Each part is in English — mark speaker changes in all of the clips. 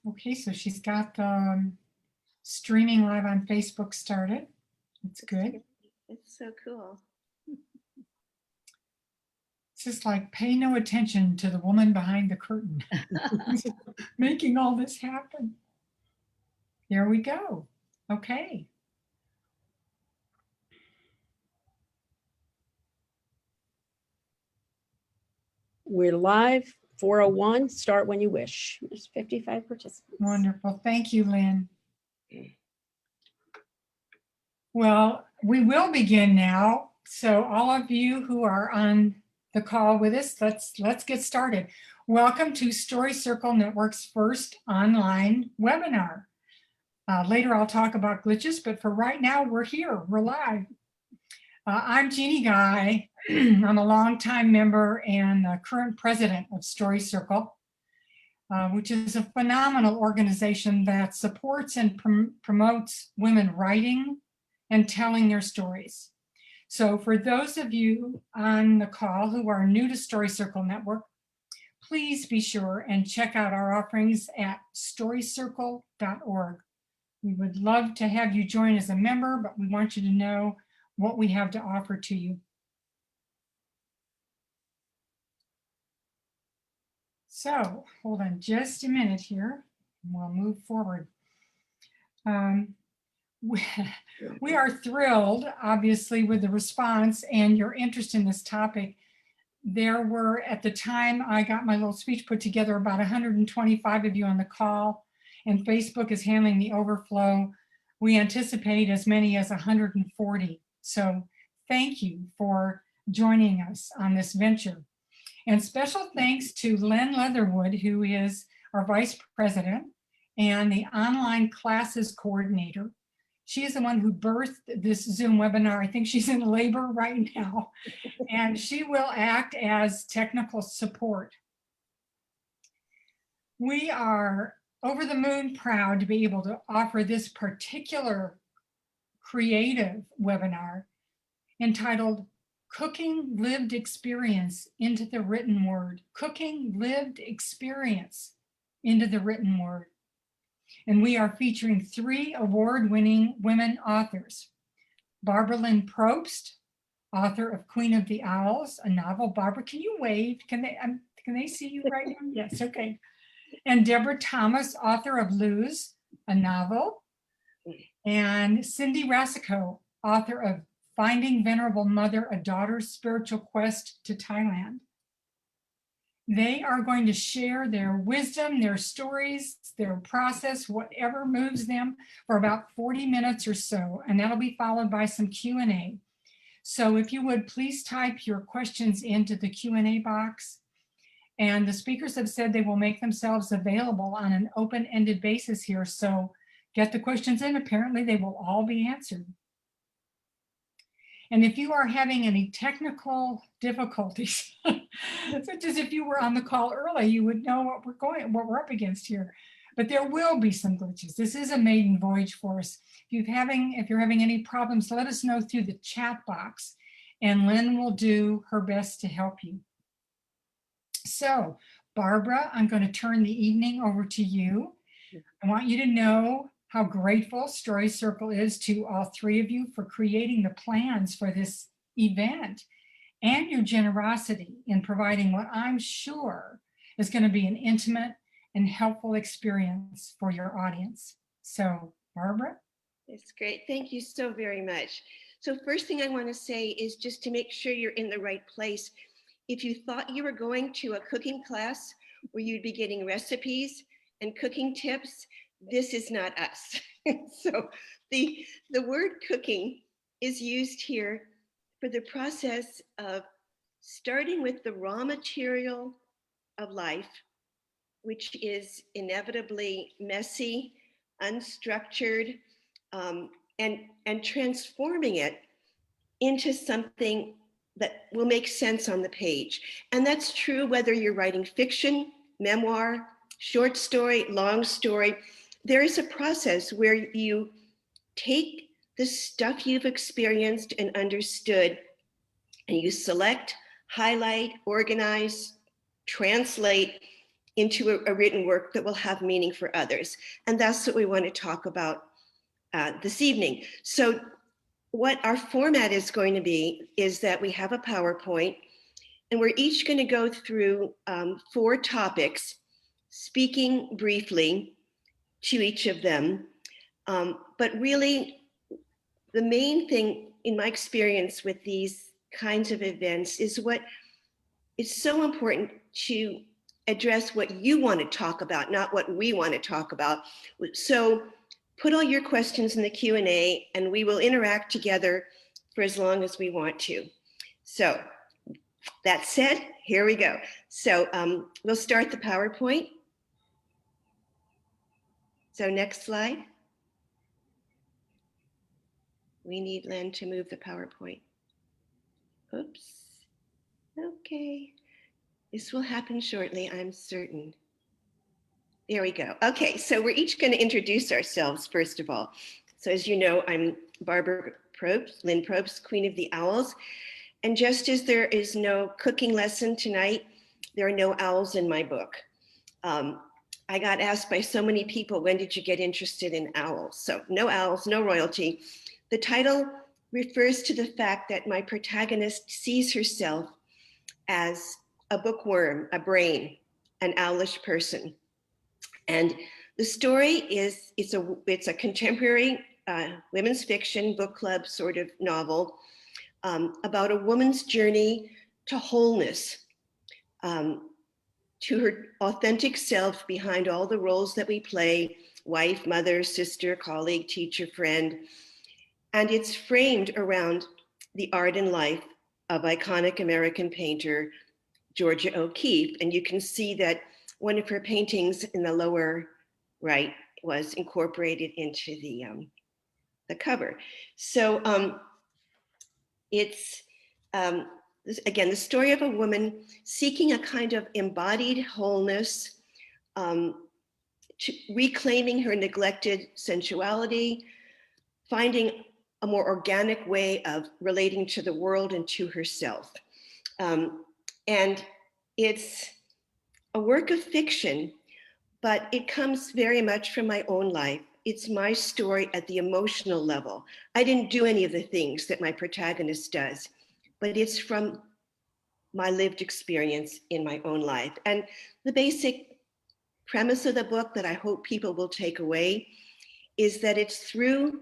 Speaker 1: Okay, so she's got the streaming live on Facebook started. That's good.
Speaker 2: It's so cool.
Speaker 1: It's just like pay no attention to the woman behind the curtain making all this happen. Here we go. Okay.
Speaker 3: We're live. 4:01. Start when you wish. There's 55 participants.
Speaker 1: Wonderful. Thank you, Lynn. Well, we will begin now. So all of you who are on the call with us, let's get started. Welcome to Story Circle Network's first online webinar. Later I'll talk about glitches, but for right now we're here, we're live. I'm Jeannie Guy. I'm a longtime member and current president of Story Circle, which is a phenomenal organization that supports and promotes women writing and telling their stories. So for those of you on the call who are new to Story Circle Network, please be sure and check out our offerings at storycircle.org. We would love to have you join as a member, but we want you to know what we have to offer to you. So hold on just a minute here, and we'll move forward. We are thrilled, obviously, with the response and your interest in this topic. There were, at the time I got my little speech put together, about 125 of you on the call, and Facebook is handling the overflow. We anticipate as many as 140. So thank you for joining us on this venture. And special thanks to Len Leatherwood, who is our vice president and the online classes coordinator. She is the one who birthed this Zoom webinar. I think she's in labor right now, and she will act as technical support. We are over the moon proud to be able to offer this particular creative webinar entitled Cooking Lived Experience into the Written Word. Cooking Lived Experience into the Written Word. And we are featuring 3 award-winning women authors. Barbara Linn Probst, author of Queen of the Owls, a novel. Barbara, can you wave? Can they see you right now? Yes, okay. And Debra Thomas, author of Lose, a novel. And Cindy Rasicot, author of Finding Venerable Mother, a Daughter's Spiritual Quest to Thailand. They are going to share their wisdom, their stories, their process, whatever moves them, for about 40 minutes or so, and that'll be followed by some Q&A. So if you would, please type your questions into the Q&A box. And the speakers have said they will make themselves available on an open-ended basis here, so get the questions in. Apparently they will all be answered. And if you are having any technical difficulties, such as if you were on the call early, you would know what we're up against here. But there will be some glitches. This is a maiden voyage for us. If you're having any problems, let us know through the chat box, and Lynn will do her best to help you. So, Barbara, I'm going to turn the evening over to you. I want you to know how grateful Story Circle is to all 3 of you for creating the plans for this event, and your generosity in providing what I'm sure is going to be an intimate and helpful experience for your audience. So, Barbara?
Speaker 2: It's great. Thank you so very much. So first thing I want to say is just to make sure you're in the right place. If you thought you were going to a cooking class where you'd be getting recipes and cooking tips, this is not us. So the word cooking is used here for the process of starting with the raw material of life, which is inevitably messy, unstructured, and transforming it into something that will make sense on the page. And that's true whether you're writing fiction, memoir, short story, long story. There is a process where you take the stuff you've experienced and understood, and you select, highlight, organize, translate, into a written work that will have meaning for others. And that's what we want to talk about this evening. So what our format is going to be is that we have a PowerPoint, and we're each going to go through 4 topics, speaking briefly to each of them. But really, the main thing in my experience with these kinds of events is what is so important to address what you want to talk about, not what we want to talk about. So put all your questions in the Q&A and we will interact together for as long as we want to. So that said, here we go. So we'll start the PowerPoint. So next slide. We need Len to move the PowerPoint. Oops. Okay. This will happen shortly, I'm certain. There we go. Okay, so we're each going to introduce ourselves first of all. So as you know, I'm Barbara Linn Probst, Queen of the Owls. And just as there is no cooking lesson tonight, there are no owls in my book. I got asked by so many people, when did you get interested in owls? So no owls, no royalty. The title refers to the fact that my protagonist sees herself as a bookworm, a brain, an owlish person. And the story is, it's a contemporary women's fiction book club sort of novel about a woman's journey to wholeness, to her authentic self behind all the roles that we play, wife, mother, sister, colleague, teacher, friend. And it's framed around the art and life of iconic American painter, Georgia O'Keeffe. And you can see that one of her paintings in the lower right was incorporated into the cover. So it's, again, the story of a woman seeking a kind of embodied wholeness, reclaiming her neglected sensuality, finding a more organic way of relating to the world and to herself. And it's a work of fiction, but it comes very much from my own life. It's my story at the emotional level. I didn't do any of the things that my protagonist does, but it's from my lived experience in my own life. And the basic premise of the book that I hope people will take away is that it's through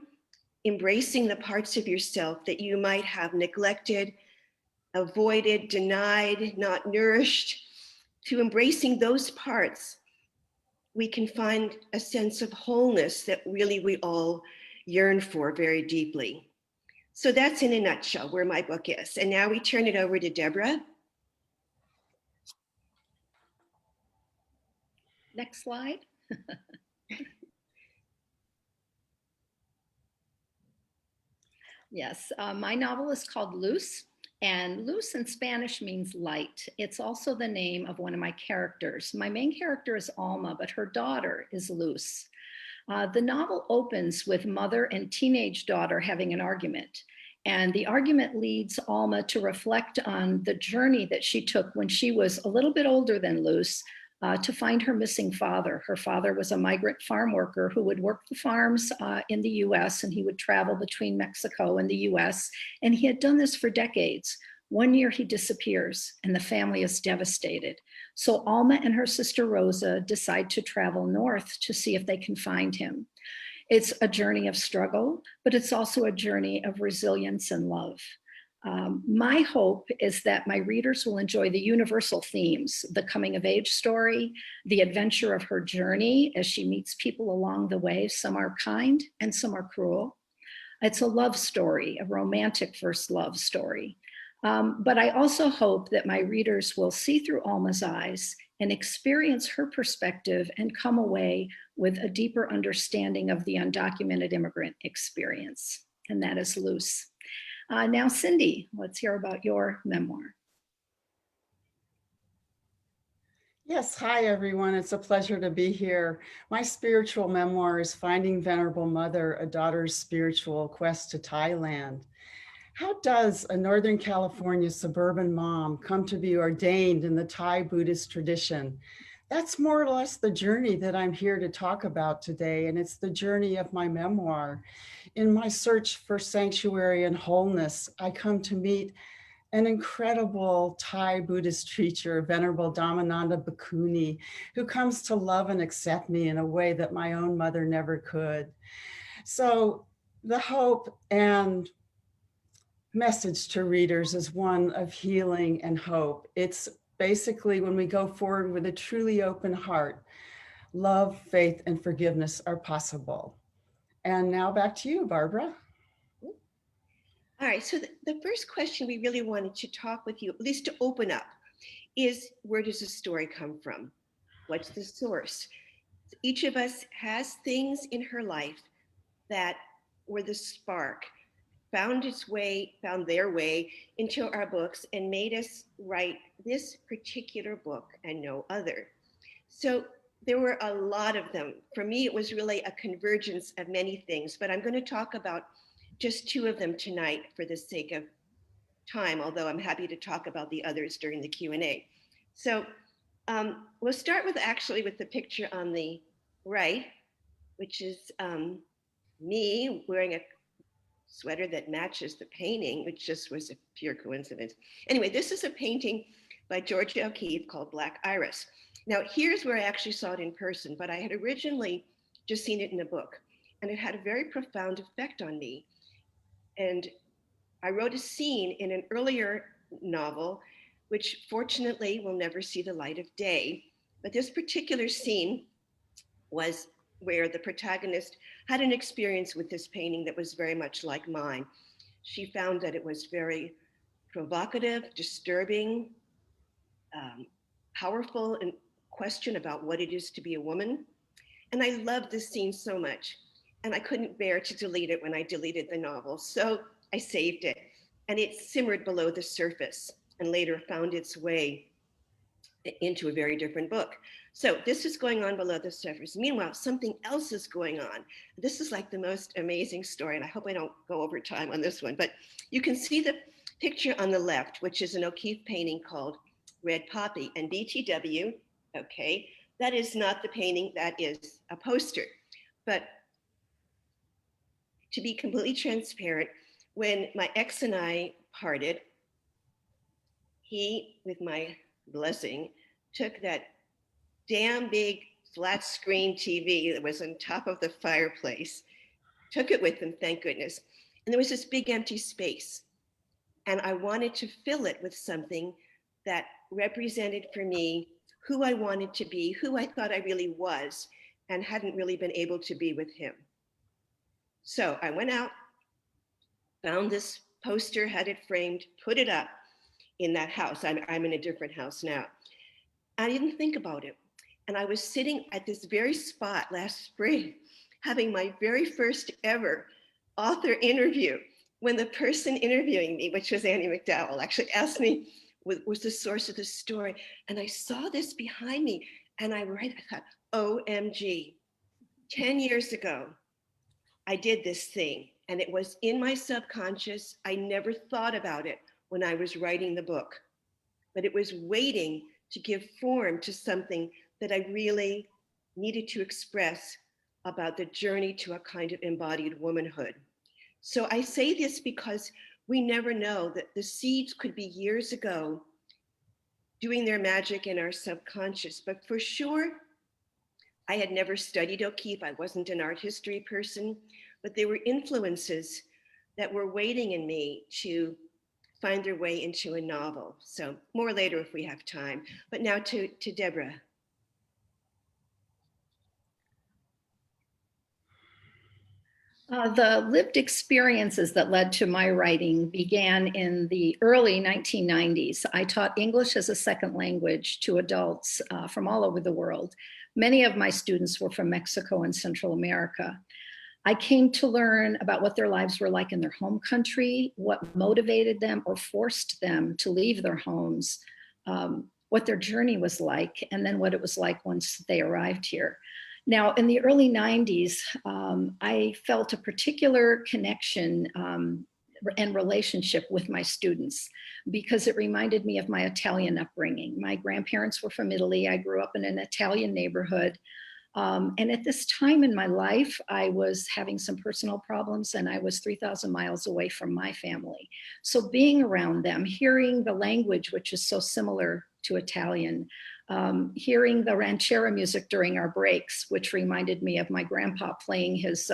Speaker 2: embracing the parts of yourself that you might have neglected, avoided, denied, not nourished, to embracing those parts, we can find a sense of wholeness that really we all yearn for very deeply. So that's in a nutshell where my book is. And now we turn it over to Debra.
Speaker 4: Next slide. Yes, my novel is called Luz, and Luz in Spanish means light. It's also the name of one of my characters. My main character is Alma, but her daughter is Luz. The novel opens with mother and teenage daughter having an argument. And the argument leads Alma to reflect on the journey that she took when she was a little bit older than Luz, to find her missing father. Her father was a migrant farm worker who would work the farms in the US, and he would travel between Mexico and the US. And he had done this for decades. One year he disappears and the family is devastated. So Alma and her sister Rosa decide to travel north to see if they can find him. It's a journey of struggle, but it's also a journey of resilience and love. My hope is that my readers will enjoy the universal themes, the coming of age story, the adventure of her journey as she meets people along the way. Some are kind and some are cruel. It's a love story, a romantic first love story. But I also hope that my readers will see through Alma's eyes and experience her perspective and come away with a deeper understanding of the undocumented immigrant experience. And that is Luz. Now, Cindy, let's hear about your memoir.
Speaker 5: Yes, hi everyone. It's a pleasure to be here. My spiritual memoir is Finding Venerable Mother, a Daughter's Spiritual Quest to Thailand. How does a Northern California suburban mom come to be ordained in the Thai Buddhist tradition? that's more or less the journey that I'm here to talk about today. And it's the journey of my memoir. In my search for sanctuary and wholeness, I come to meet an incredible Thai Buddhist teacher, Venerable Dhammananda Bhikkhuni, who comes to love and accept me in a way that my own mother never could. So the hope and message to readers is one of healing and hope. It's basically when we go forward with a truly open heart, love, faith, and forgiveness are possible. And now back to you, Barbara.
Speaker 2: All right, so the first question we really wanted to talk with you, at least to open up, is where does the story come from? What's the source? Each of us has things in her life that were the spark, found their way into our books and made us write this particular book and no other. So there were a lot of them. For me, it was really a convergence of many things, but I'm going to talk about just two of them tonight for the sake of time, although I'm happy to talk about the others during the Q&A. So we'll start with the picture on the right, which is me wearing a sweater that matches the painting, which just was a pure coincidence. Anyway, this is a painting by Georgia O'Keeffe called Black Iris. Now, here's where I actually saw it in person, but I had originally just seen it in a book, and it had a very profound effect on me. And I wrote a scene in an earlier novel, which fortunately will never see the light of day. But this particular scene was where the protagonist had an experience with this painting that was very much like mine. She found that it was very provocative, disturbing, powerful, and question about what it is to be a woman. And I loved this scene so much, and I couldn't bear to delete it when I deleted the novel. So I saved it, and it simmered below the surface and later found its way into a very different book. So this is going on below the surface. Meanwhile, something else is going on. This is like the most amazing story, and I hope I don't go over time on this one, but you can see the picture on the left, which is an O'Keeffe painting called Red Poppy, and BTW, okay, that is not the painting, that is a poster. But to be completely transparent, when my ex and I parted, he, with my blessing, took that damn big flat screen TV that was on top of the fireplace, took it with him, thank goodness. And there was this big empty space. And I wanted to fill it with something that represented for me who I wanted to be, who I thought I really was, and hadn't really been able to be with him. So I went out, found this poster, had it framed, put it up in that house. I'm in a different house now. I didn't think about it. And I was sitting at this very spot last spring, having my very first ever author interview, when the person interviewing me, which was Annie McDowell, actually asked me what was the source of the story. And I saw this behind me, and I thought, OMG, 10 years ago, I did this thing, and it was in my subconscious. I never thought about it when I was writing the book, but it was waiting to give form to something that I really needed to express about the journey to a kind of embodied womanhood. So I say this because we never know that the seeds could be years ago doing their magic in our subconscious, but for sure, I had never studied O'Keeffe. I wasn't an art history person, but there were influences that were waiting in me to find their way into a novel. So more later if we have time. But now to Debra.
Speaker 4: The lived experiences that led to my writing began in the early 1990s. I taught English as a second language to adults from all over the world. Many of my students were from Mexico and Central America. I came to learn about what their lives were like in their home country, what motivated them or forced them to leave their homes, what their journey was like, and then what it was like once they arrived here. Now, in the early 90s, I felt a particular connection and relationship with my students, because it reminded me of my Italian upbringing. My grandparents were from Italy. I grew up in an Italian neighborhood. And at this time in my life, I was having some personal problems and I was 3,000 miles away from my family. So being around them, hearing the language, which is so similar to Italian, hearing the ranchera music during our breaks, which reminded me of my grandpa playing his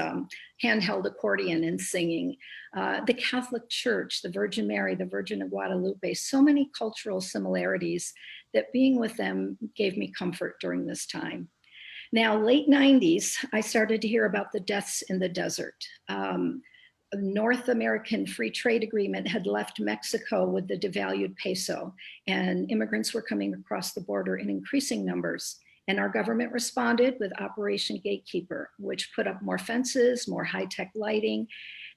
Speaker 4: handheld accordion and singing, the Catholic Church, the Virgin Mary, the Virgin of Guadalupe, so many cultural similarities that being with them gave me comfort during this time. Now, late 90s, I started to hear about the deaths in the desert. North American Free Trade Agreement had left Mexico with the devalued peso, and immigrants were coming across the border in increasing numbers. And our government responded with Operation Gatekeeper, which put up more fences, more high-tech lighting,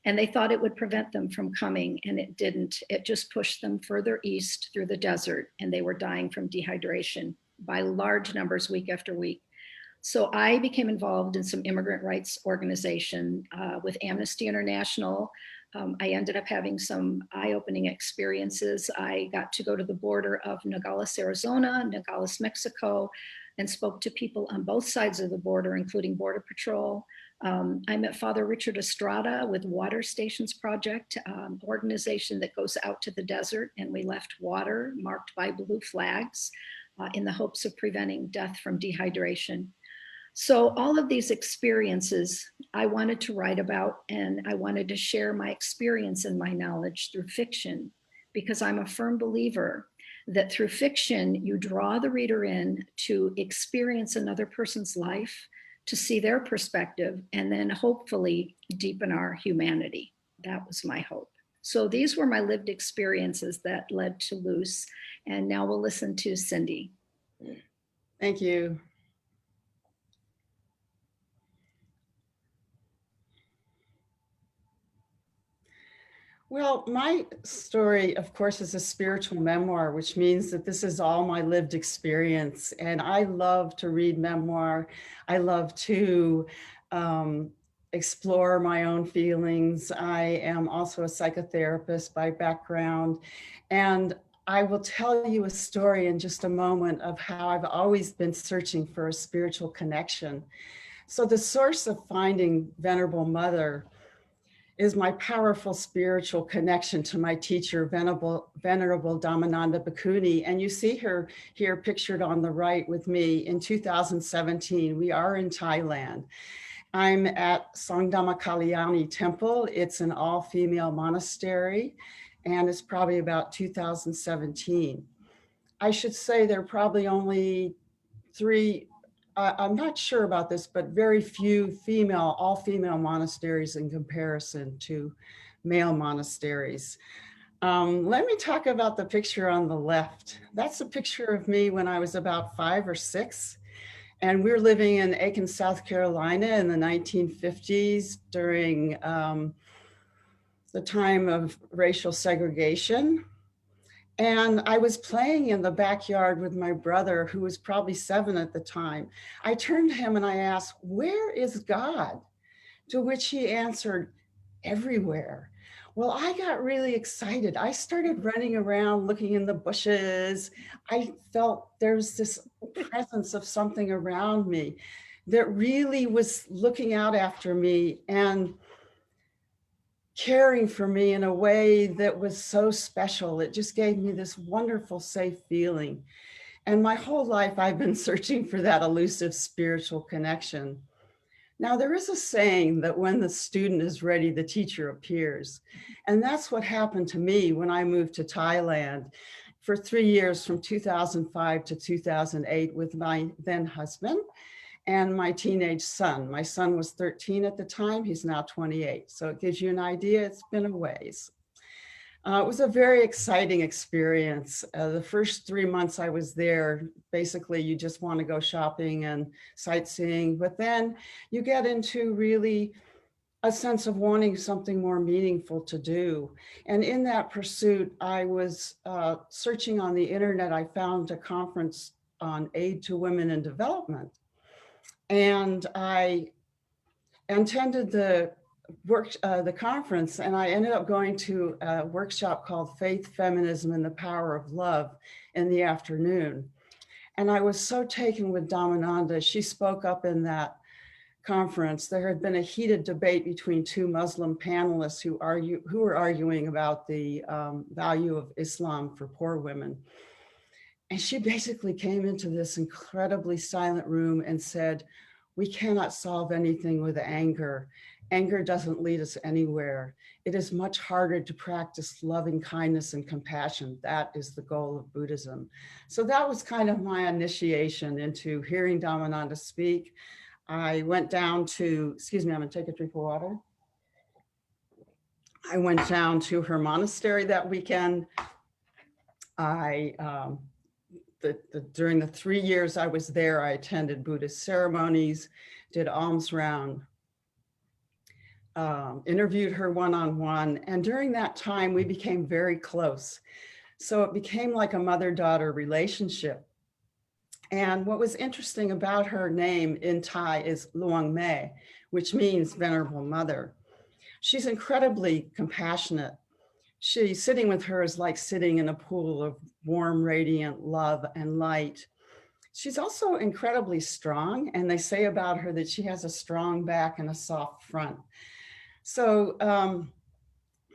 Speaker 4: and they thought it would prevent them from coming, and it didn't. It just pushed them further east through the desert, and they were dying from dehydration by large numbers week after week. So I became involved in some immigrant rights organization with Amnesty International. I ended up having some eye-opening experiences. I got to go to the border of Nogales, Arizona, Nogales, Mexico, and spoke to people on both sides of the border, including Border Patrol. I met Father Richard Estrada with Water Stations Project, organization that goes out to the desert, and we left water marked by blue flags in the hopes of preventing death from dehydration. So all of these experiences I wanted to write about, and I wanted to share my experience and my knowledge through fiction, because I'm a firm believer that through fiction, you draw the reader in to experience another person's life, to see their perspective, and then hopefully deepen our humanity. That was my hope. So these were my lived experiences that led to Loose. And now we'll listen to Cindy.
Speaker 5: Thank you. Well, my story, of course, is a spiritual memoir, which means that this is all my lived experience. And I love to read memoir. I love to explore my own feelings. I am also a psychotherapist by background. And I will tell you a story in just a moment of how I've always been searching for a spiritual connection. So the source of finding Venerable Mother is my powerful spiritual connection to my teacher, Venerable Dhammananda Bhikkhuni. And you see her here pictured on the right with me in 2017. We are in Thailand. I'm at Sangdhamma Kalyani Temple. It's an all-female monastery, and it's probably about 2017. I should say there are probably only three, I'm not sure about this, but very few all-female monasteries in comparison to male monasteries. Let me talk about the picture on the left. That's a picture of me when I was about 5 or 6. And we were living in Aiken, South Carolina in the 1950s during the time of racial segregation. And I was playing in the backyard with my brother, who was probably 7 at the time. I turned to him and I asked, "Where is God?" To which he answered, "Everywhere." Well, I got really excited. I started running around, looking in the bushes. I felt there's this presence of something around me that really was looking out after me and caring for me in a way that was so special. It just gave me this wonderful, safe feeling. And my whole life, I've been searching for that elusive spiritual connection. Now, there is a saying that when the student is ready, the teacher appears. And that's what happened to me when I moved to Thailand for 3 years, from 2005 to 2008, with my then husband and my teenage son. My son was 13 at the time. He's now 28. So it gives you an idea. It's been a ways. It was a very exciting experience. The first 3 months I was there, basically you just want to go shopping and sightseeing, but then you get into really a sense of wanting something more meaningful to do. And in that pursuit, I was searching on the internet. I found a conference on aid to women in development. And I attended the the conference, and I ended up going to a workshop called Faith, Feminism, and the Power of Love in the afternoon. And I was so taken with Dhammananda. She spoke up in that conference. There had been a heated debate between two Muslim panelists who were arguing about the value of Islam for poor women. And she basically came into this incredibly silent room and said, we cannot solve anything with anger. Anger doesn't lead us anywhere. It is much harder to practice loving kindness and compassion. That is the goal of Buddhism. So that was kind of my initiation into hearing Dhammananda speak. I went down to, excuse me, I'm gonna take a drink of water. I went down to her monastery that weekend. During the 3 years I was there, I attended Buddhist ceremonies, did alms round, interviewed her one-on-one. And during that time, we became very close. So it became like a mother-daughter relationship. And what was interesting about her name in Thai is Luang Mei, which means Venerable Mother. She's incredibly compassionate. Sitting with her is like sitting in a pool of warm, radiant love and light. She's also incredibly strong, and they say about her that she has a strong back and a soft front. So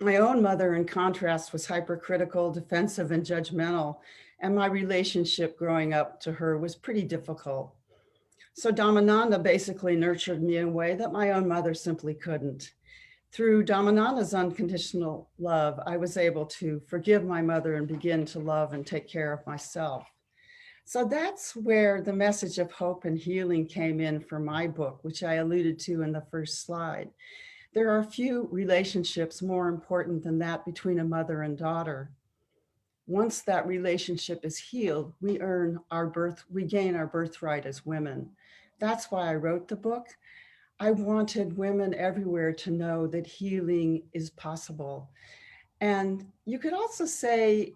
Speaker 5: my own mother, in contrast, was hypercritical, defensive, and judgmental, and my relationship growing up to her was pretty difficult. So Dhammananda basically nurtured me in a way that my own mother simply couldn't. Through Dhammananda's unconditional love, I was able to forgive my mother and begin to love and take care of myself. So that's where the message of hope and healing came in for my book, which I alluded to in the first slide. There are few relationships more important than that between a mother and daughter. Once that relationship is healed, we gain our birthright as women. That's why I wrote the book. I wanted women everywhere to know that healing is possible. And you could also say,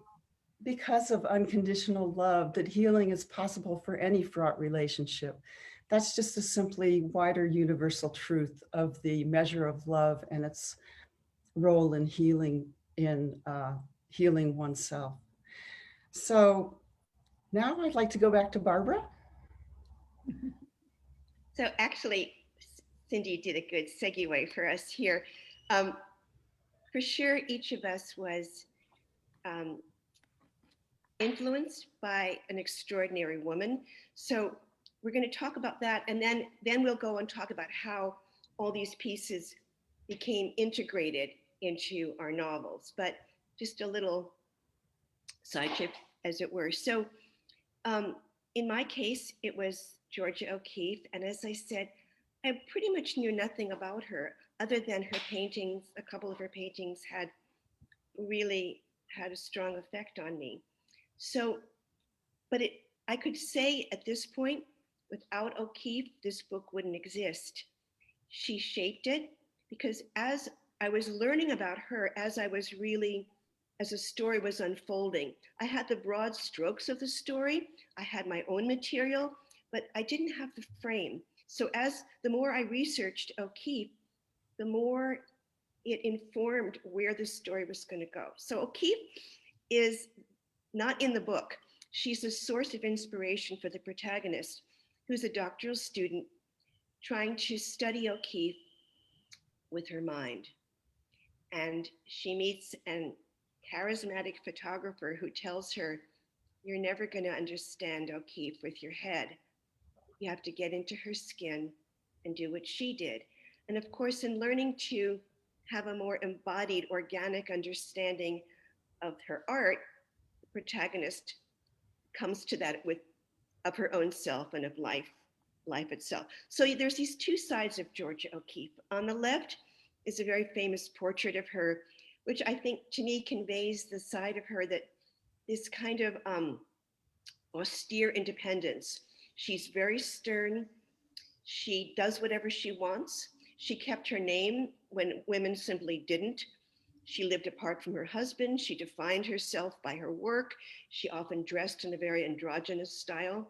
Speaker 5: because of unconditional love, that healing is possible for any fraught relationship. That's just a simply wider universal truth of the measure of love and its role in healing oneself. So now I'd like to go back to Barbara.
Speaker 2: So actually, Cindy did a good segue for us here. For sure, each of us was influenced by an extraordinary woman. So we're going to talk about that, and then we'll go and talk about how all these pieces became integrated into our novels. But just a little side trip, as it were. So in my case, it was Georgia O'Keeffe, and as I said, I pretty much knew nothing about her other than her paintings. A couple of her paintings had really had a strong effect on me. So, but I could say at this point, without O'Keeffe, this book wouldn't exist. She shaped it because as I was learning about her, as the story was unfolding, I had the broad strokes of the story. I had my own material, but I didn't have the frame. So the more I researched O'Keeffe, the more it informed where the story was going to go. So O'Keeffe is not in the book. She's a source of inspiration for the protagonist, who's a doctoral student trying to study O'Keeffe with her mind. And she meets a charismatic photographer who tells her, you're never going to understand O'Keeffe with your head. You have to get into her skin and do what she did. And of course, in learning to have a more embodied, organic understanding of her art, the protagonist comes to that of her own self and of life itself. So there's these two sides of Georgia O'Keeffe. On the left is a very famous portrait of her, which I think to me conveys the side of her that this kind of austere independence. She's very stern. She does whatever she wants. She kept her name when women simply didn't. She lived apart from her husband. She defined herself by her work. She often dressed in a very androgynous style.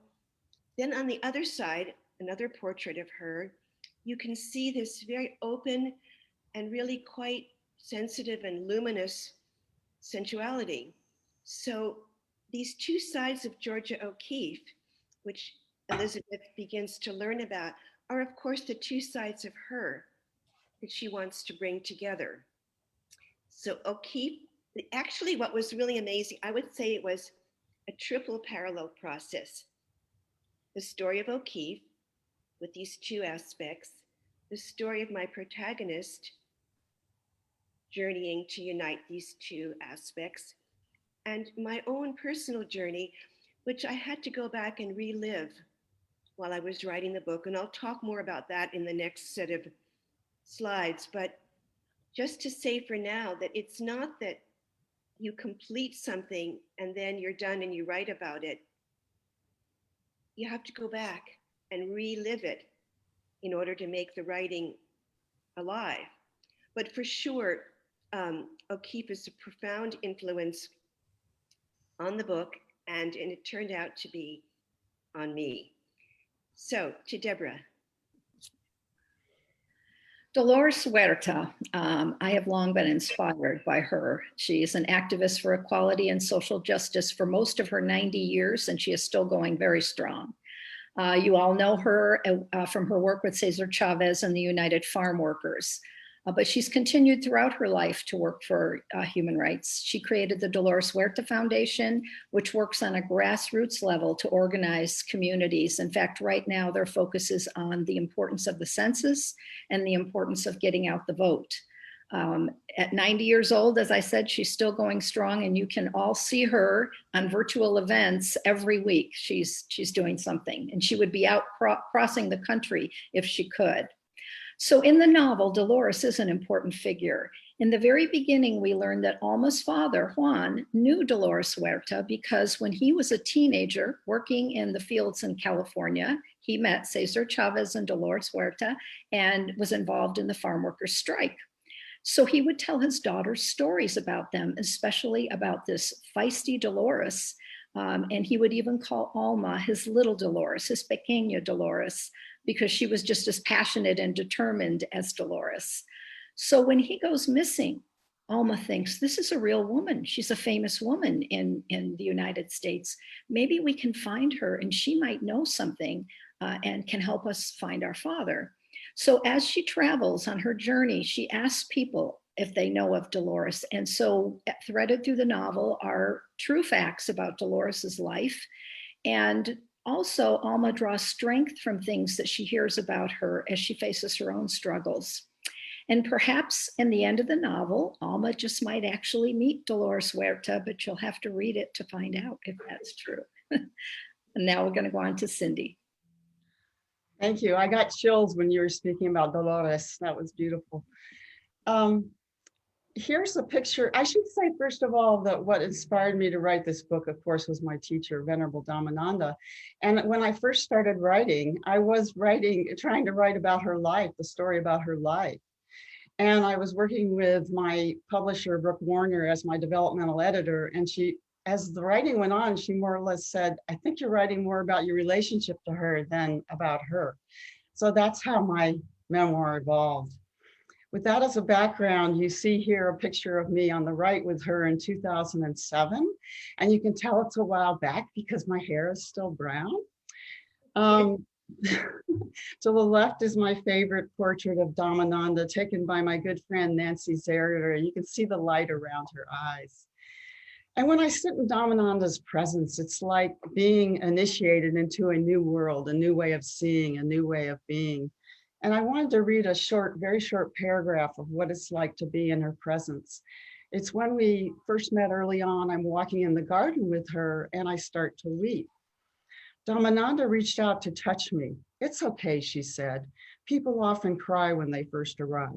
Speaker 2: Then on the other side, another portrait of her, you can see this very open, and really quite sensitive and luminous sensuality. So these two sides of Georgia O'Keeffe, which Elizabeth begins to learn about, are of course the two sides of her that she wants to bring together. So O'Keeffe, actually what was really amazing, I would say it was a triple parallel process. The story of O'Keeffe with these two aspects, the story of my protagonist journeying to unite these two aspects, and my own personal journey, which I had to go back and relive while I was writing the book. And I'll talk more about that in the next set of slides. But just to say for now that it's not that you complete something and then you're done and you write about it. You have to go back and relive it in order to make the writing alive. But for sure, O'Keeffe is a profound influence on the book, and it turned out to be on me. So to Debra.
Speaker 4: Dolores Huerta, I have long been inspired by her. She is an activist for equality and social justice for most of her 90 years, and she is still going very strong. You all know her from her work with Cesar Chavez and the United Farm Workers, but she's continued throughout her life to work for human rights. She created the Dolores Huerta Foundation, which works on a grassroots level to organize communities. In fact, right now their focus is on the importance of the census and the importance of getting out the vote. At 90 years old, as I said, she's still going strong, and you can all see her on virtual events every week. She's doing something, and she would be out crossing the country if she could. So in the novel, Dolores is an important figure. In the very beginning, we learned that Alma's father, Juan, knew Dolores Huerta because when he was a teenager working in the fields in California, he met Cesar Chavez and Dolores Huerta and was involved in the farm workers' strike. So he would tell his daughters stories about them, especially about this feisty Dolores. And he would even call Alma his little Dolores, his pequeña Dolores, because she was just as passionate and determined as Dolores. So when he goes missing, Alma thinks, this is a real woman. She's a famous woman in the United States. Maybe we can find her and she might know something and can help us find our father. So as she travels on her journey, she asks people if they know of Dolores. And so threaded through the novel are true facts about Dolores's life. And also, Alma draws strength from things that she hears about her as she faces her own struggles. And perhaps in the end of the novel, Alma just might actually meet Dolores Huerta, but you'll have to read it to find out if that's true. And now we're going to go on to Cindy.
Speaker 5: Thank you. I got chills when you were speaking about Dolores. That was beautiful. Here's a picture. I should say, first of all, that what inspired me to write this book, of course, was my teacher, Venerable Dhammananda. And when I first started writing, I was trying to write about her life, the story about her life. And I was working with my publisher, Brooke Warner, as my developmental editor. And she, as the writing went on, she more or less said, I think you're writing more about your relationship to her than about her. So that's how my memoir evolved. With that as a background, you see here a picture of me on the right with her in 2007. And you can tell it's a while back because my hair is still brown. To the left is my favorite portrait of Dhammananda taken by my good friend, Nancy Zerrier. You can see the light around her eyes. And when I sit in Dhammananda's presence, it's like being initiated into a new world, a new way of seeing, a new way of being. And I wanted to read a very short paragraph of what it's like to be in her presence. It's when we first met early on, I'm walking in the garden with her and I start to weep. Dhammananda reached out to touch me. It's okay, she said. People often cry when they first arrive.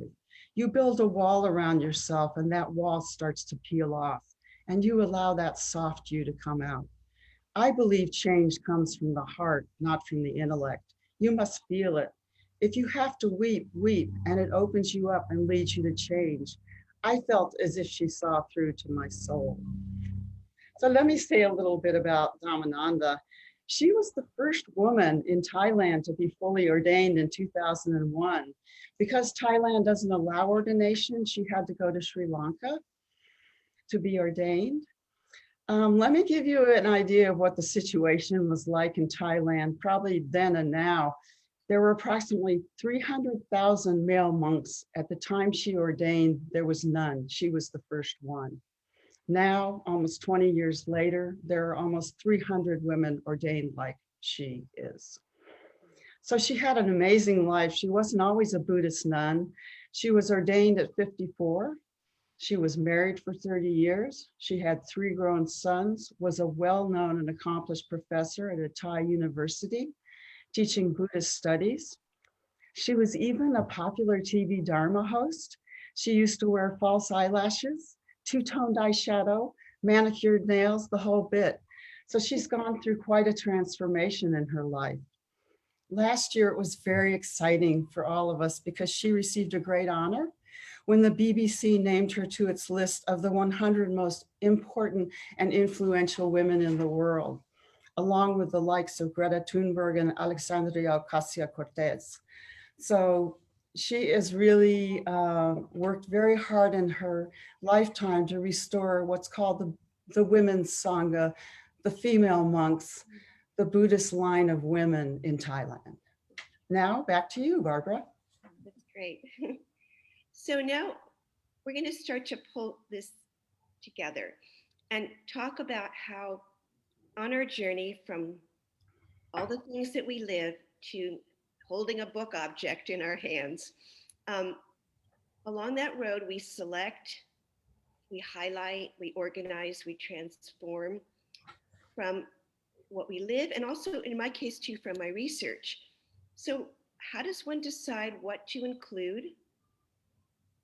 Speaker 5: You build a wall around yourself and that wall starts to peel off and you allow that soft you to come out. I believe change comes from the heart, not from the intellect. You must feel it. If you have to weep, weep, and it opens you up and leads you to change. I felt as if she saw through to my soul. So let me say a little bit about Dhammananda. She was the first woman in Thailand to be fully ordained in 2001. Because Thailand doesn't allow ordination, she had to go to Sri Lanka to be ordained. Let me give you an idea of what the situation was like in Thailand, probably then and now. There were approximately 300,000 male monks. At the time she ordained, there was none. She was the first one. Now, almost 20 years later, there are almost 300 women ordained like she is. So she had an amazing life. She wasn't always a Buddhist nun. She was ordained at 54. She was married for 30 years. She had 3 grown sons, was a well-known and accomplished professor at a Thai university, teaching Buddhist studies. She was even a popular TV Dharma host. She used to wear false eyelashes, 2-toned eyeshadow, manicured nails, the whole bit. So she's gone through quite a transformation in her life. Last year, it was very exciting for all of us because she received a great honor when the BBC named her to its list of the 100 most important and influential women in the world, along with the likes of Greta Thunberg and Alexandria Ocasio-Cortez. So she has really worked very hard in her lifetime to restore what's called the women's Sangha, the female monks, the Buddhist line of women in Thailand. Now back to you, Barbara.
Speaker 2: That's great. So now we're going to start to pull this together and talk about how on our journey from all the things that we live to holding a book object in our hands, along that road, we select, we highlight, we organize, we transform from what we live, and also in my case too, from my research. So how does one decide what to include?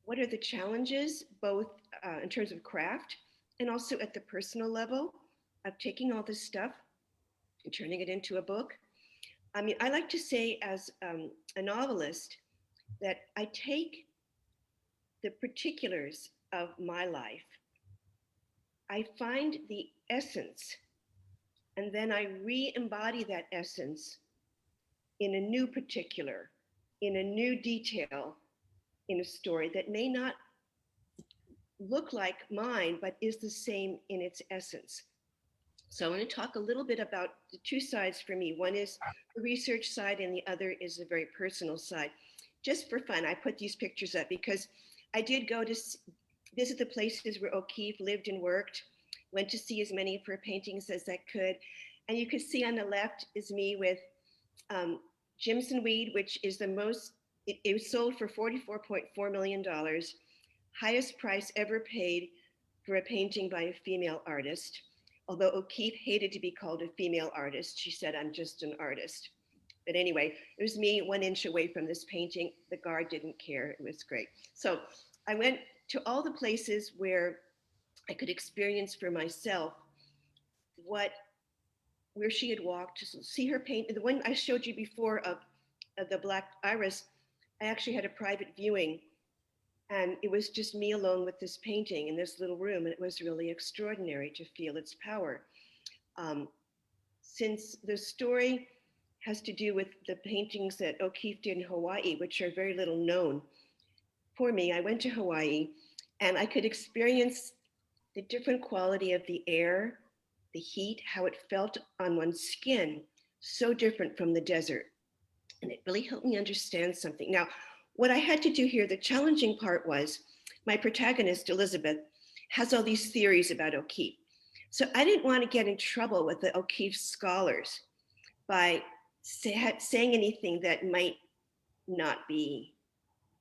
Speaker 2: What are the challenges, both in terms of craft and also at the personal level of taking all this stuff and turning it into a book? I mean, I like to say as a novelist that I take the particulars of my life, I find the essence, and then I re-embody that essence in a new particular, in a new detail, in a story that may not look like mine, but is the same in its essence. So I'm going to talk a little bit about the 2 sides for me. One is the research side and the other is the very personal side. Just for fun, I put these pictures up because I did go to visit the places where O'Keeffe lived and worked, went to see as many of her paintings as I could. And you can see on the left is me with Jimson Weed, which is the most, it was sold for $44.4 million, highest price ever paid for a painting by a female artist. Although O'Keeffe hated to be called a female artist, she said, "I'm just an artist." But anyway, it was me 1 inch away from this painting. The guard didn't care. It was great. So I went to all the places where I could experience for myself where she had walked, to see her paint. The one I showed you before of the Black Iris, I actually had a private viewing, and it was just me alone with this painting in this little room, and it was really extraordinary to feel its power. Since the story has to do with the paintings that O'Keeffe did in Hawaii, which are very little known, for me, I went to Hawaii and I could experience the different quality of the air, the heat, how it felt on one's skin, so different from the desert. And it really helped me understand something. Now, what I had to do here, the challenging part was my protagonist, Elizabeth, has all these theories about O'Keeffe. So I didn't want to get in trouble with the O'Keeffe scholars by saying anything that might not be,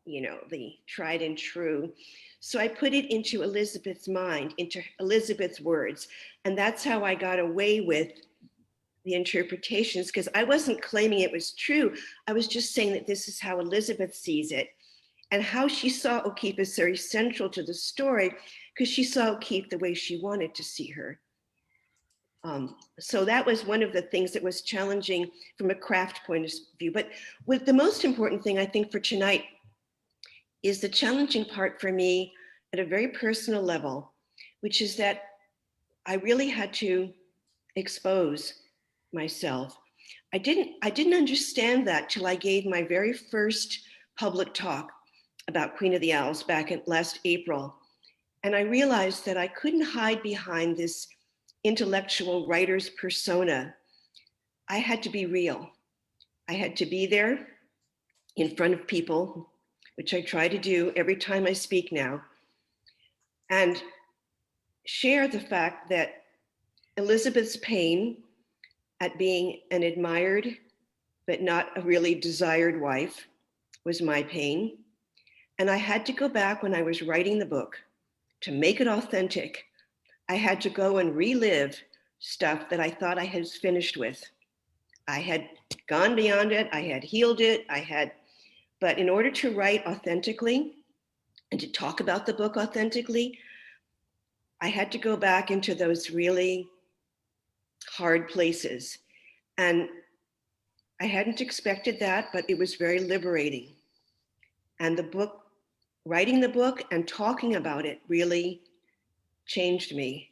Speaker 2: the tried and true. So I put it into Elizabeth's mind, into Elizabeth's words. And that's how I got away with the interpretations, because I wasn't claiming it was true. I was just saying that this is how Elizabeth sees it, and how she saw O'Keeffe is very central to the story, because she saw O'Keeffe the way she wanted to see her. So that was one of the things that was challenging from a craft point of view. But with the most important thing, I think, for tonight is the challenging part for me at a very personal level, which is that I really had to expose myself. I didn't understand that till I gave my very first public talk about Queen of the Owls back in last April. And I realized that I couldn't hide behind this intellectual writer's persona. I had to be real. I had to be there in front of people, which I try to do every time I speak now, and share the fact that Elizabeth's pain at being an admired but not a really desired wife was my pain. And I had to go back when I was writing the book to make it authentic. I had to go and relive stuff that I thought I had finished with. I had gone beyond it, I had healed it, but in order to write authentically and to talk about the book authentically, I had to go back into those really hard places. And I hadn't expected that, but it was very liberating. And the book, writing the book and talking about it really changed me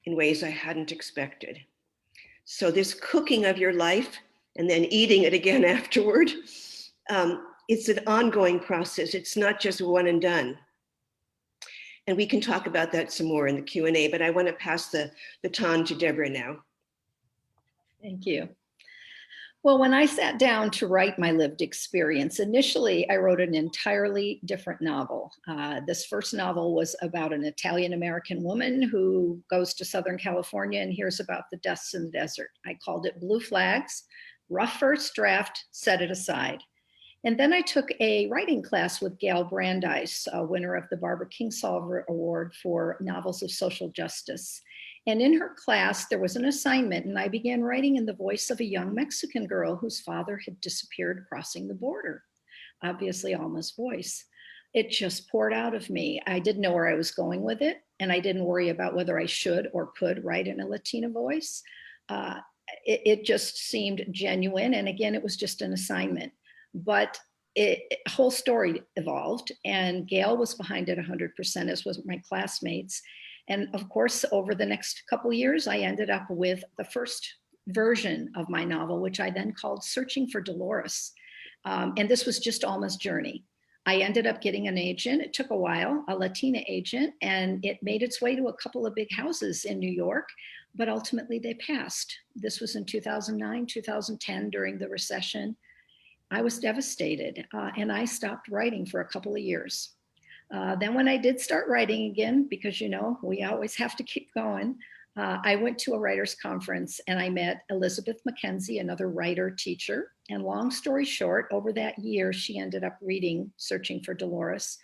Speaker 2: in ways I hadn't expected. So this cooking of your life and then eating it again afterward, it's an ongoing process. It's not just one and done. And we can talk about that some more in the Q&A, but I want to pass the baton to Debra now.
Speaker 4: Thank you. Well, when I sat down to write my lived experience, initially I wrote an entirely different novel. This first novel was about an Italian-American woman who goes to Southern California and hears about the deaths in the desert. I called it Blue Flags, rough first draft, set it aside. And then I took a writing class with Gail Brandeis, a winner of the Barbara Kingsolver Award for novels of social justice. And in her class, there was an assignment, and I began writing in the voice of a young Mexican girl whose father had disappeared crossing the border. Obviously, Alma's voice. It just poured out of me. I didn't know where I was going with it, and I didn't worry about whether I should or could write in a Latina voice. It just seemed genuine, and again, it was just an assignment. But a whole story evolved, and Gail was behind it 100%, as was my classmates. And of course, over the next couple of years, I ended up with the first version of my novel, which I then called Searching for Dolores. And this was just Alma's journey. I ended up getting an agent. It took a while, a Latina agent, and it made its way to a couple of big houses in New York, but ultimately they passed. This was in 2009, 2010, during the recession. I was devastated, and I stopped writing for a couple of years. Then when I did start writing again, because we always have to keep going, I went to a writer's conference and I met Elizabeth Mackenzie, another writer teacher. And long story short, over that year, she ended up reading Searching for Dolores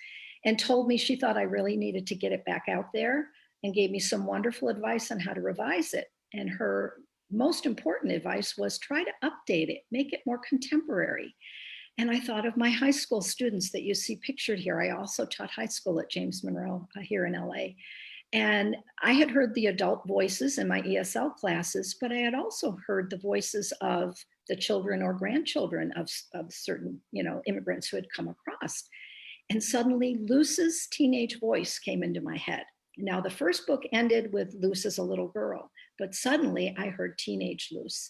Speaker 4: and told me she thought I really needed to get it back out there, and gave me some wonderful advice on how to revise it. And her most important advice was try to update it, make it more contemporary. And I thought of my high school students that you see pictured here. I also taught high school at James Monroe here in LA. And I had heard the adult voices in my ESL classes, but I had also heard the voices of the children or grandchildren of certain, immigrants who had come across. And suddenly Luce's teenage voice came into my head. Now, the first book ended with Luce as a little girl, but suddenly I heard teenage Luce.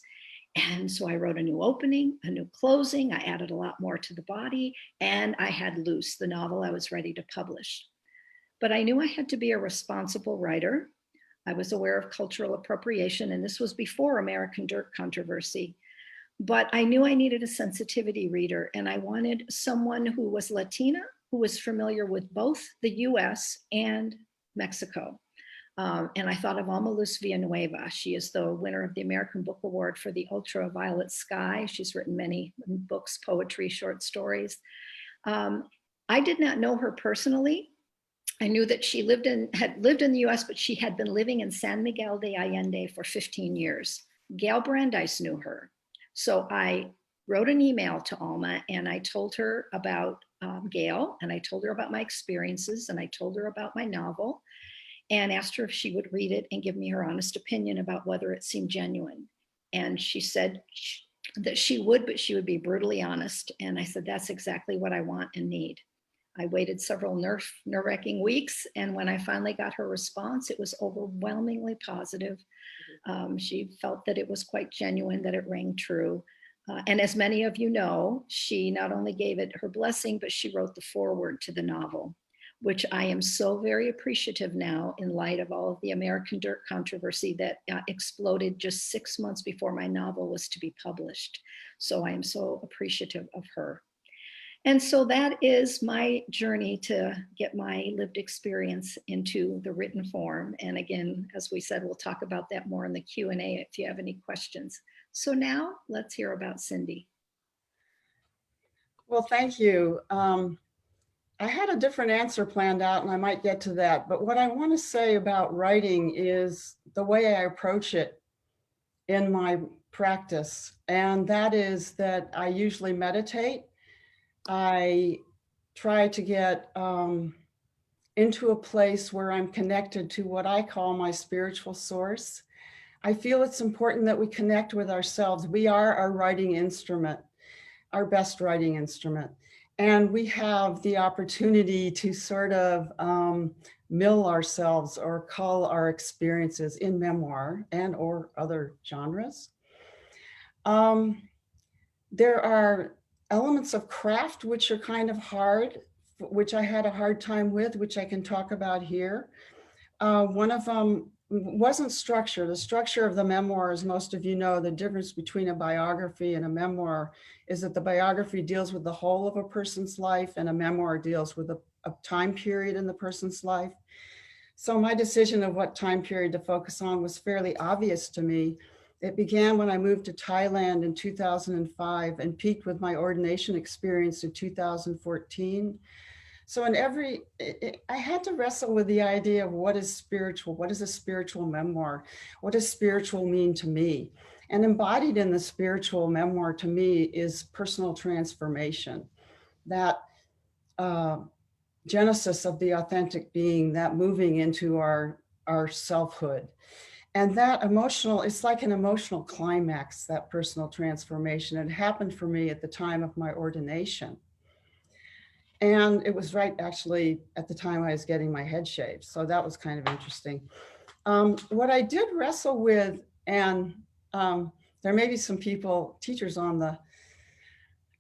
Speaker 4: And so I wrote a new opening, a new closing. I added a lot more to the body, and I had Luce, the novel I was ready to publish. But I knew I had to be a responsible writer. I was aware of cultural appropriation, and this was before American Dirt controversy. But I knew I needed a sensitivity reader, and I wanted someone who was Latina, who was familiar with both the US and Mexico. And I thought of Alma Luz Villanueva. She is the winner of the American Book Award for The Ultraviolet Sky. She's written many books, poetry, short stories. I did not know her personally. I knew that she had lived in the US, but she had been living in San Miguel de Allende for 15 years. Gail Brandeis knew her. So I wrote an email to Alma and I told her about Gail, and I told her about my experiences, and I told her about my novel, and asked her if she would read it and give me her honest opinion about whether it seemed genuine. And she said that she would, but she would be brutally honest. And I said, that's exactly what I want and need. I waited several nerve-wracking weeks, and when I finally got her response, it was overwhelmingly positive. She felt that it was quite genuine, that it rang true. And as many of you know, she not only gave it her blessing, but she wrote the foreword to the novel, which I am so very appreciative now in light of all of the American Dirt controversy that exploded just 6 months before my novel was to be published. So I am so appreciative of her. And so that is my journey to get my lived experience into the written form. And again, as we said, we'll talk about that more in the Q&A if you have any questions. So now let's hear about Cindy.
Speaker 5: Well, thank you. I had a different answer planned out and I might get to that. But what I want to say about writing is the way I approach it in my practice. And that is that I usually meditate. I try to get into a place where I'm connected to what I call my spiritual source. I feel it's important that we connect with ourselves. We are our writing instrument, our best writing instrument. And we have the opportunity to sort of mill ourselves or cull our experiences in memoir and or other genres. There are elements of craft which are kind of hard, which I had a hard time with, which I can talk about here. One of them wasn't structure. The structure of the memoir, as most of you know, the difference between a biography and a memoir is that the biography deals with the whole of a person's life and a memoir deals with a time period in the person's life. So my decision of what time period to focus on was fairly obvious to me. It began when I moved to Thailand in 2005 and peaked with my ordination experience in 2014. So I had to wrestle with the idea of what is spiritual, what is a spiritual memoir, what does spiritual mean to me? And embodied in the spiritual memoir to me is personal transformation, that genesis of the authentic being, that moving into our selfhood. And that emotional, it's like an emotional climax, that personal transformation. It happened for me at the time of my ordination. And it was right actually at the time I was getting my head shaved. So that was kind of interesting. What I did wrestle with, and there may be some teachers on the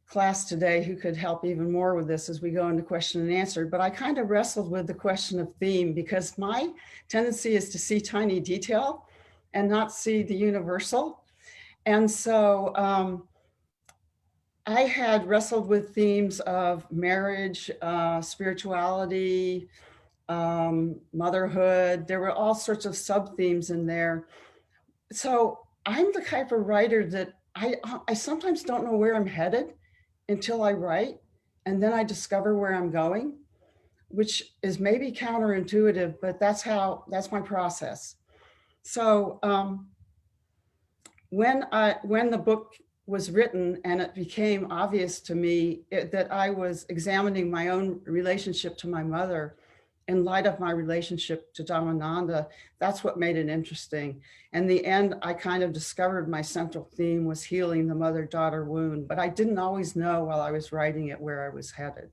Speaker 5: class today who could help even more with this as we go into question and answer, but I kind of wrestled with the question of theme because my tendency is to see tiny detail and not see the universal. And so I had wrestled with themes of marriage, spirituality, motherhood. There were all sorts of sub-themes in there. So I'm the type of writer that I sometimes don't know where I'm headed until I write, and then I discover where I'm going, which is maybe counterintuitive, but that's my process. So when the book was written and it became obvious to me that I was examining my own relationship to my mother in light of my relationship to Dhammananda, that's what made it interesting. In the end, I kind of discovered my central theme was healing the mother-daughter wound, but I didn't always know while I was writing it where I was headed.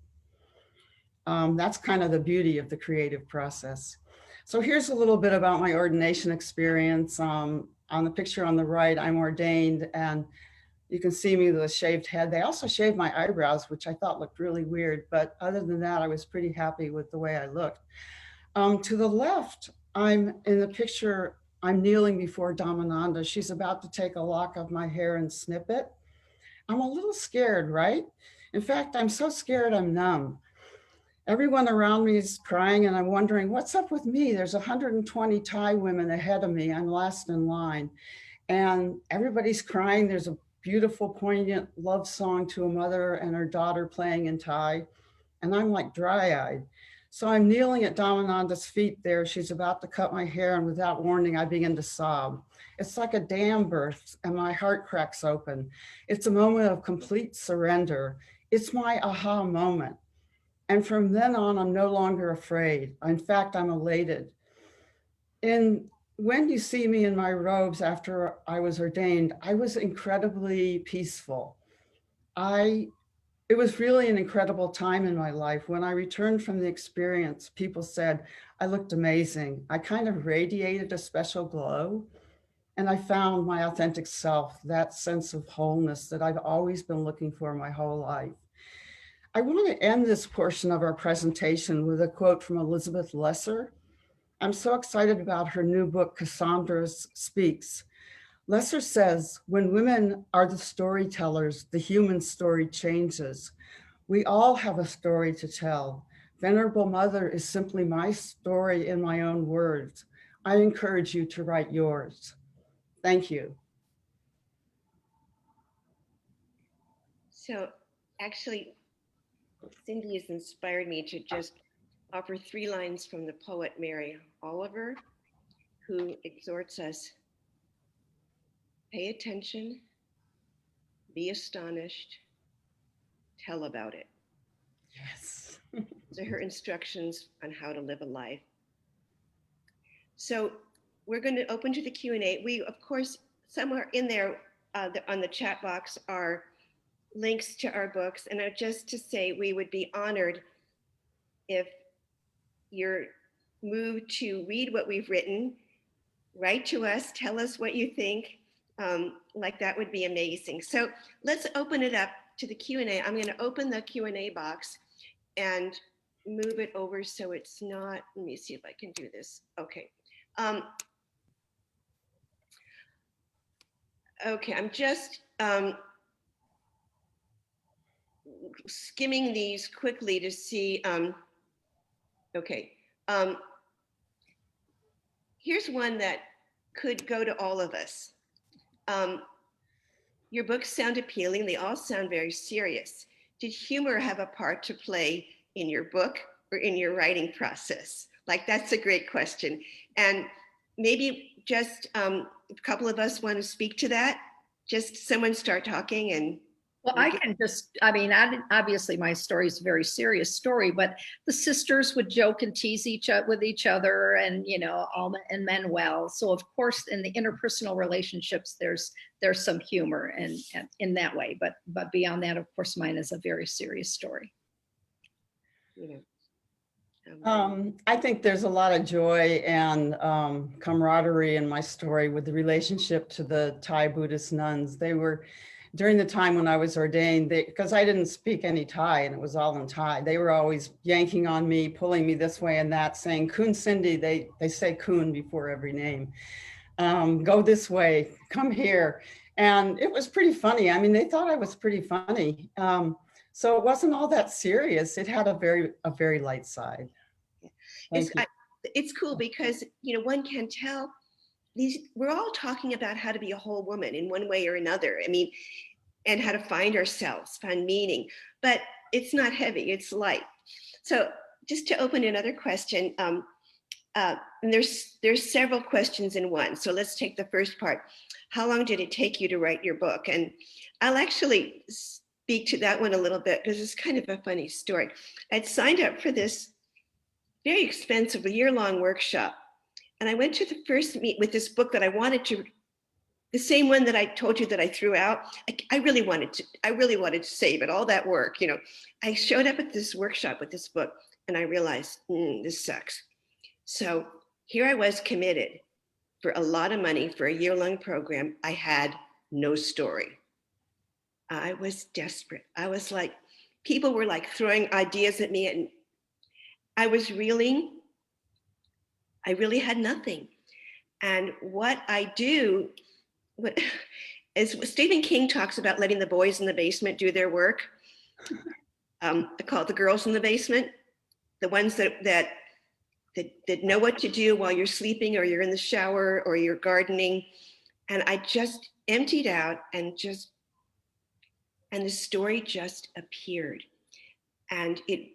Speaker 5: That's kind of the beauty of the creative process. So here's a little bit about my ordination experience. On the picture on the right, I'm ordained and you can see me with a shaved head. They also shaved my eyebrows, which I thought looked really weird, but other than that, I was pretty happy with the way I looked. To the left, I'm in the picture, I'm kneeling before Dhammananda. She's about to take a lock of my hair and snip it. I'm a little scared, right? In fact, I'm so scared I'm numb. Everyone around me is crying and I'm wondering, what's up with me? There's 120 Thai women ahead of me. I'm last in line. And everybody's crying. There's a beautiful, poignant love song to a mother and her daughter playing in Thai. And I'm like dry-eyed. So I'm kneeling at Dhammananda's feet there. She's about to cut my hair and without warning, I begin to sob. It's like a dam bursts and my heart cracks open. It's a moment of complete surrender. It's my aha moment. And from then on, I'm no longer afraid. In fact, I'm elated. And when you see me in my robes after I was ordained, I was incredibly peaceful. I It was really an incredible time in my life. When I returned from the experience, people said I looked amazing. I kind of radiated a special glow, and I found my authentic self, that sense of wholeness that I've always been looking for my whole life. I want to end this portion of our presentation with a quote from Elizabeth Lesser. I'm so excited about her new book, Cassandra Speaks. Lesser says, when women are the storytellers, the human story changes. We all have a story to tell. Venerable Mother is simply my story in my own words. I encourage you to write yours. Thank you.
Speaker 2: So actually, Cindy has inspired me to just offer 3 lines from the poet Mary Oliver, who exhorts us, pay attention, be astonished, tell about it.
Speaker 5: Yes.
Speaker 2: Those are her instructions on how to live a life. So we're going to open to the Q&A. We, of course, somewhere in there on the chat box are links to our books. And just to say, we would be honored if you're moved to read what we've written, write to us, tell us what you think. Like that would be amazing. So let's open it up to the Q&A. I'm going to open the Q&A box and move it over so it's not, let me see if I can do this. Okay. Okay, I'm just skimming these quickly to see. Okay. Here's one that could go to all of us. Your books sound appealing. They all sound very serious. Did humor have a part to play in your book or in your writing process? Like, that's a great question. And maybe just a couple of us want to speak to that. Just someone start talking and.
Speaker 4: Well, I can just, I mean, obviously my story is a very serious story, but the sisters would joke and tease with each other, and, you know, Alma and Manuel. So of course, in the interpersonal relationships, there's some humor and in that way, but beyond that, of course, mine is a very serious story.
Speaker 5: I think there's a lot of joy and camaraderie in my story with the relationship to the Thai Buddhist nuns. They were, during the time when I was ordained, because I didn't speak any Thai and it was all in Thai, they were always yanking on me, pulling me this way and that, saying, Kun Cindy, they say Kun before every name. Go this way, come here. And it was pretty funny. I mean, they thought I was pretty funny. So it wasn't all that serious. It had a very light side.
Speaker 2: It's cool because, you know, one can tell we're all talking about how to be a whole woman in one way or another. I mean, and how to find ourselves, find meaning, but it's not heavy, it's light. So just to open another question, and there's several questions in one. So let's take the first part. How long did it take you to write your book? And I'll actually speak to that one a little bit because it's kind of a funny story. I'd signed up for this very expensive year-long workshop. And I went to the first meet with this book that I wanted to, the same one that I told you that I threw out. I really wanted to save it, all that work, you know. I showed up at this workshop with this book and I realized, this sucks. So here I was committed for a lot of money for a year-long program. I had no story. I was desperate. I was like, people were like throwing ideas at me and I was reeling. I really had nothing. And what I do, is Stephen King talks about letting the boys in the basement do their work. I call it the girls in the basement, the ones that know what to do while you're sleeping or you're in the shower or you're gardening. And I just emptied out and the story just appeared. And it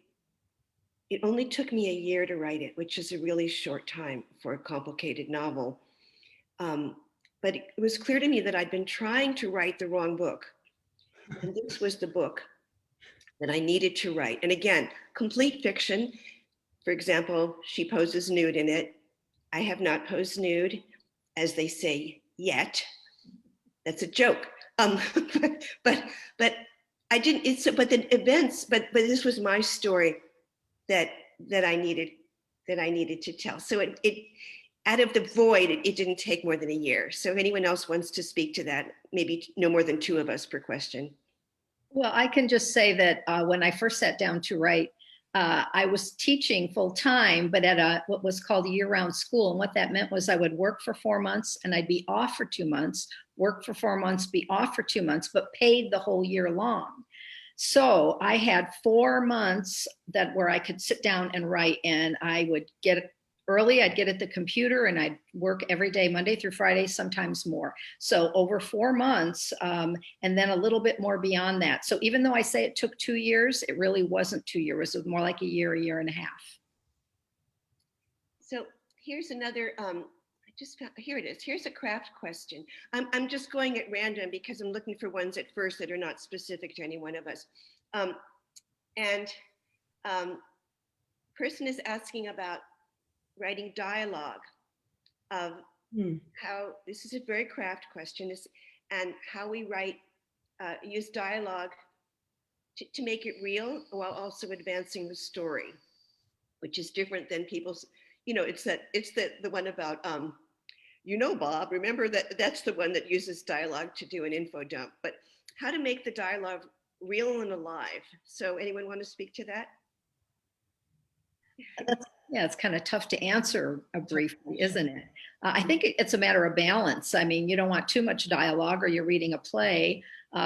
Speaker 2: only took me a year to write it, which is a really short time for a complicated novel. But it was clear to me that I'd been trying to write the wrong book. And this was the book that I needed to write. And again, complete fiction. For example, she poses nude in it. I have not posed nude, as they say, yet. That's a joke. But I didn't, but the events, but this was my story that I needed to tell. So it out of the void, it didn't take more than a year. So if anyone else wants to speak to that, maybe no more than 2 of us per question.
Speaker 4: Well, I can just say that when I first sat down to write, I was teaching full time, but at what was called a year-round school. And what that meant was I would work for 4 months and I'd be off for 2 months, work for 4 months, be off for 2 months, but paid the whole year long. So I had 4 months where I could sit down and write, and I would get early, I'd get at the computer and I'd work every day, Monday through Friday, sometimes more. So over 4 months, and then a little bit more beyond that. So even though I say it took 2 years, it really wasn't 2 years. It was more like a year and a half.
Speaker 2: So here's another, here it is. Here's a craft question. I'm just going at random because I'm looking for ones at first that are not specific to any one of us. Person is asking about writing dialogue of how, this is a very craft question, and how we write, use dialogue to make it real while also advancing the story, which is different than people's, it's the one about, Bob, remember that's the one that uses dialogue to do an info dump, but how to make the dialogue real and alive. So anyone want to speak to that?
Speaker 4: Yeah, it's kind of tough to answer briefly, isn't it? I think it's a matter of balance. I mean, you don't want too much dialogue or you're reading a play.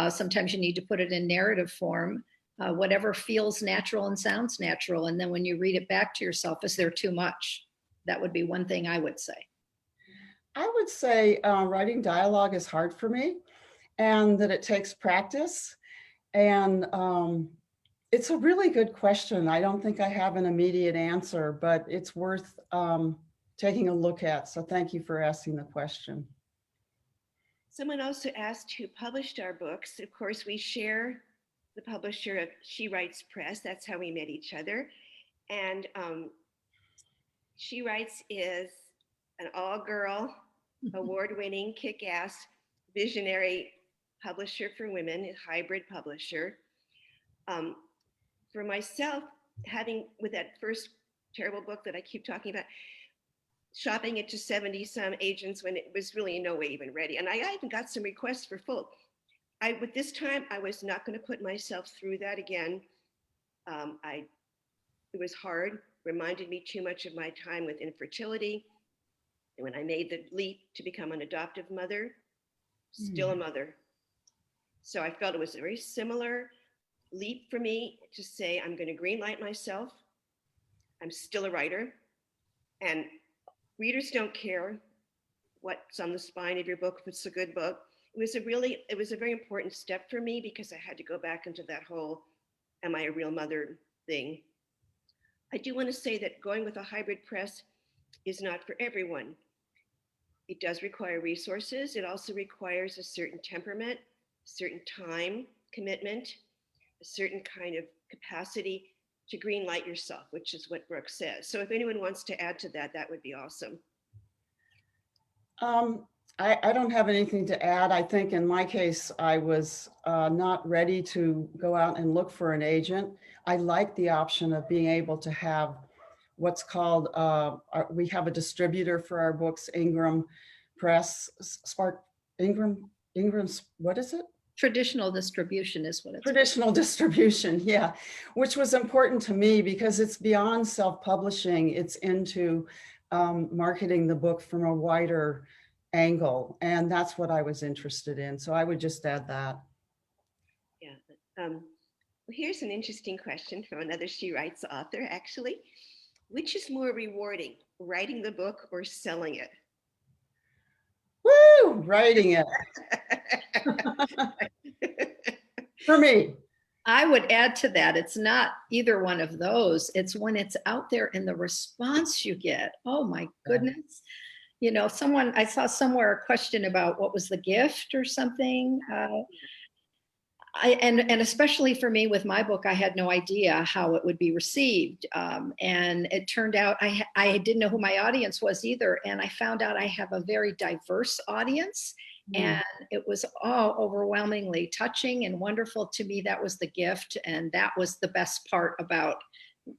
Speaker 4: Sometimes you need to put it in narrative form, whatever feels natural and sounds natural. And then when you read it back to yourself, is there too much? That would be one thing I would say.
Speaker 5: I would say writing dialogue is hard for me, and that it takes practice. And it's a really good question. I don't think I have an immediate answer, but it's worth taking a look at. So thank you for asking the question.
Speaker 2: Someone also asked who published our books. Of course, we share the publisher of She Writes Press. That's how we met each other. And She Writes is an all-girl, award-winning, kick-ass, visionary publisher for women, a hybrid publisher. For myself, with that first terrible book that I keep talking about, shopping it to 70 some agents when it was really in no way even ready. And I even got some requests for full. With this time, I was not going to put myself through that again. It was hard, reminded me too much of my time with infertility. And when I made the leap to become an adoptive mother, still a mother. So I felt it was a very similar leap for me to say, I'm going to greenlight myself. I'm still a writer, and readers don't care what's on the spine of your book if it's a good book. It was a very important step for me because I had to go back into that whole, am I a real mother thing. I do want to say that going with a hybrid press is not for everyone. It does require resources. It also requires a certain temperament, certain time commitment, a certain kind of capacity to greenlight yourself, which is what Brooke says. So if anyone wants to add to that, that would be awesome.
Speaker 5: I don't have anything to add. I think in my case, I was not ready to go out and look for an agent. I like the option of being able to have what's called, we have a distributor for our books, Ingram Press, Ingram's, what is it?
Speaker 4: Traditional distribution is what it's
Speaker 5: Traditional distribution, yeah, which was important to me because it's beyond self-publishing. It's into marketing the book from a wider angle. And that's what I was interested in. So I would just add that.
Speaker 2: Yeah. Well, here's an interesting question from another She Writes author, actually. Which is more rewarding, writing the book or selling it?
Speaker 5: Woo, writing it. For me.
Speaker 4: I would add to that, it's not either one of those. It's when it's out there and the response you get. Oh my goodness. You know, I saw somewhere a question about what was the gift or something. And especially for me with my book, I had no idea how it would be received. And it turned out I didn't know who my audience was either. And I found out I have a very diverse audience.
Speaker 3: Mm.
Speaker 4: And it was all overwhelmingly touching and wonderful to me. That was the gift. And that was the best part about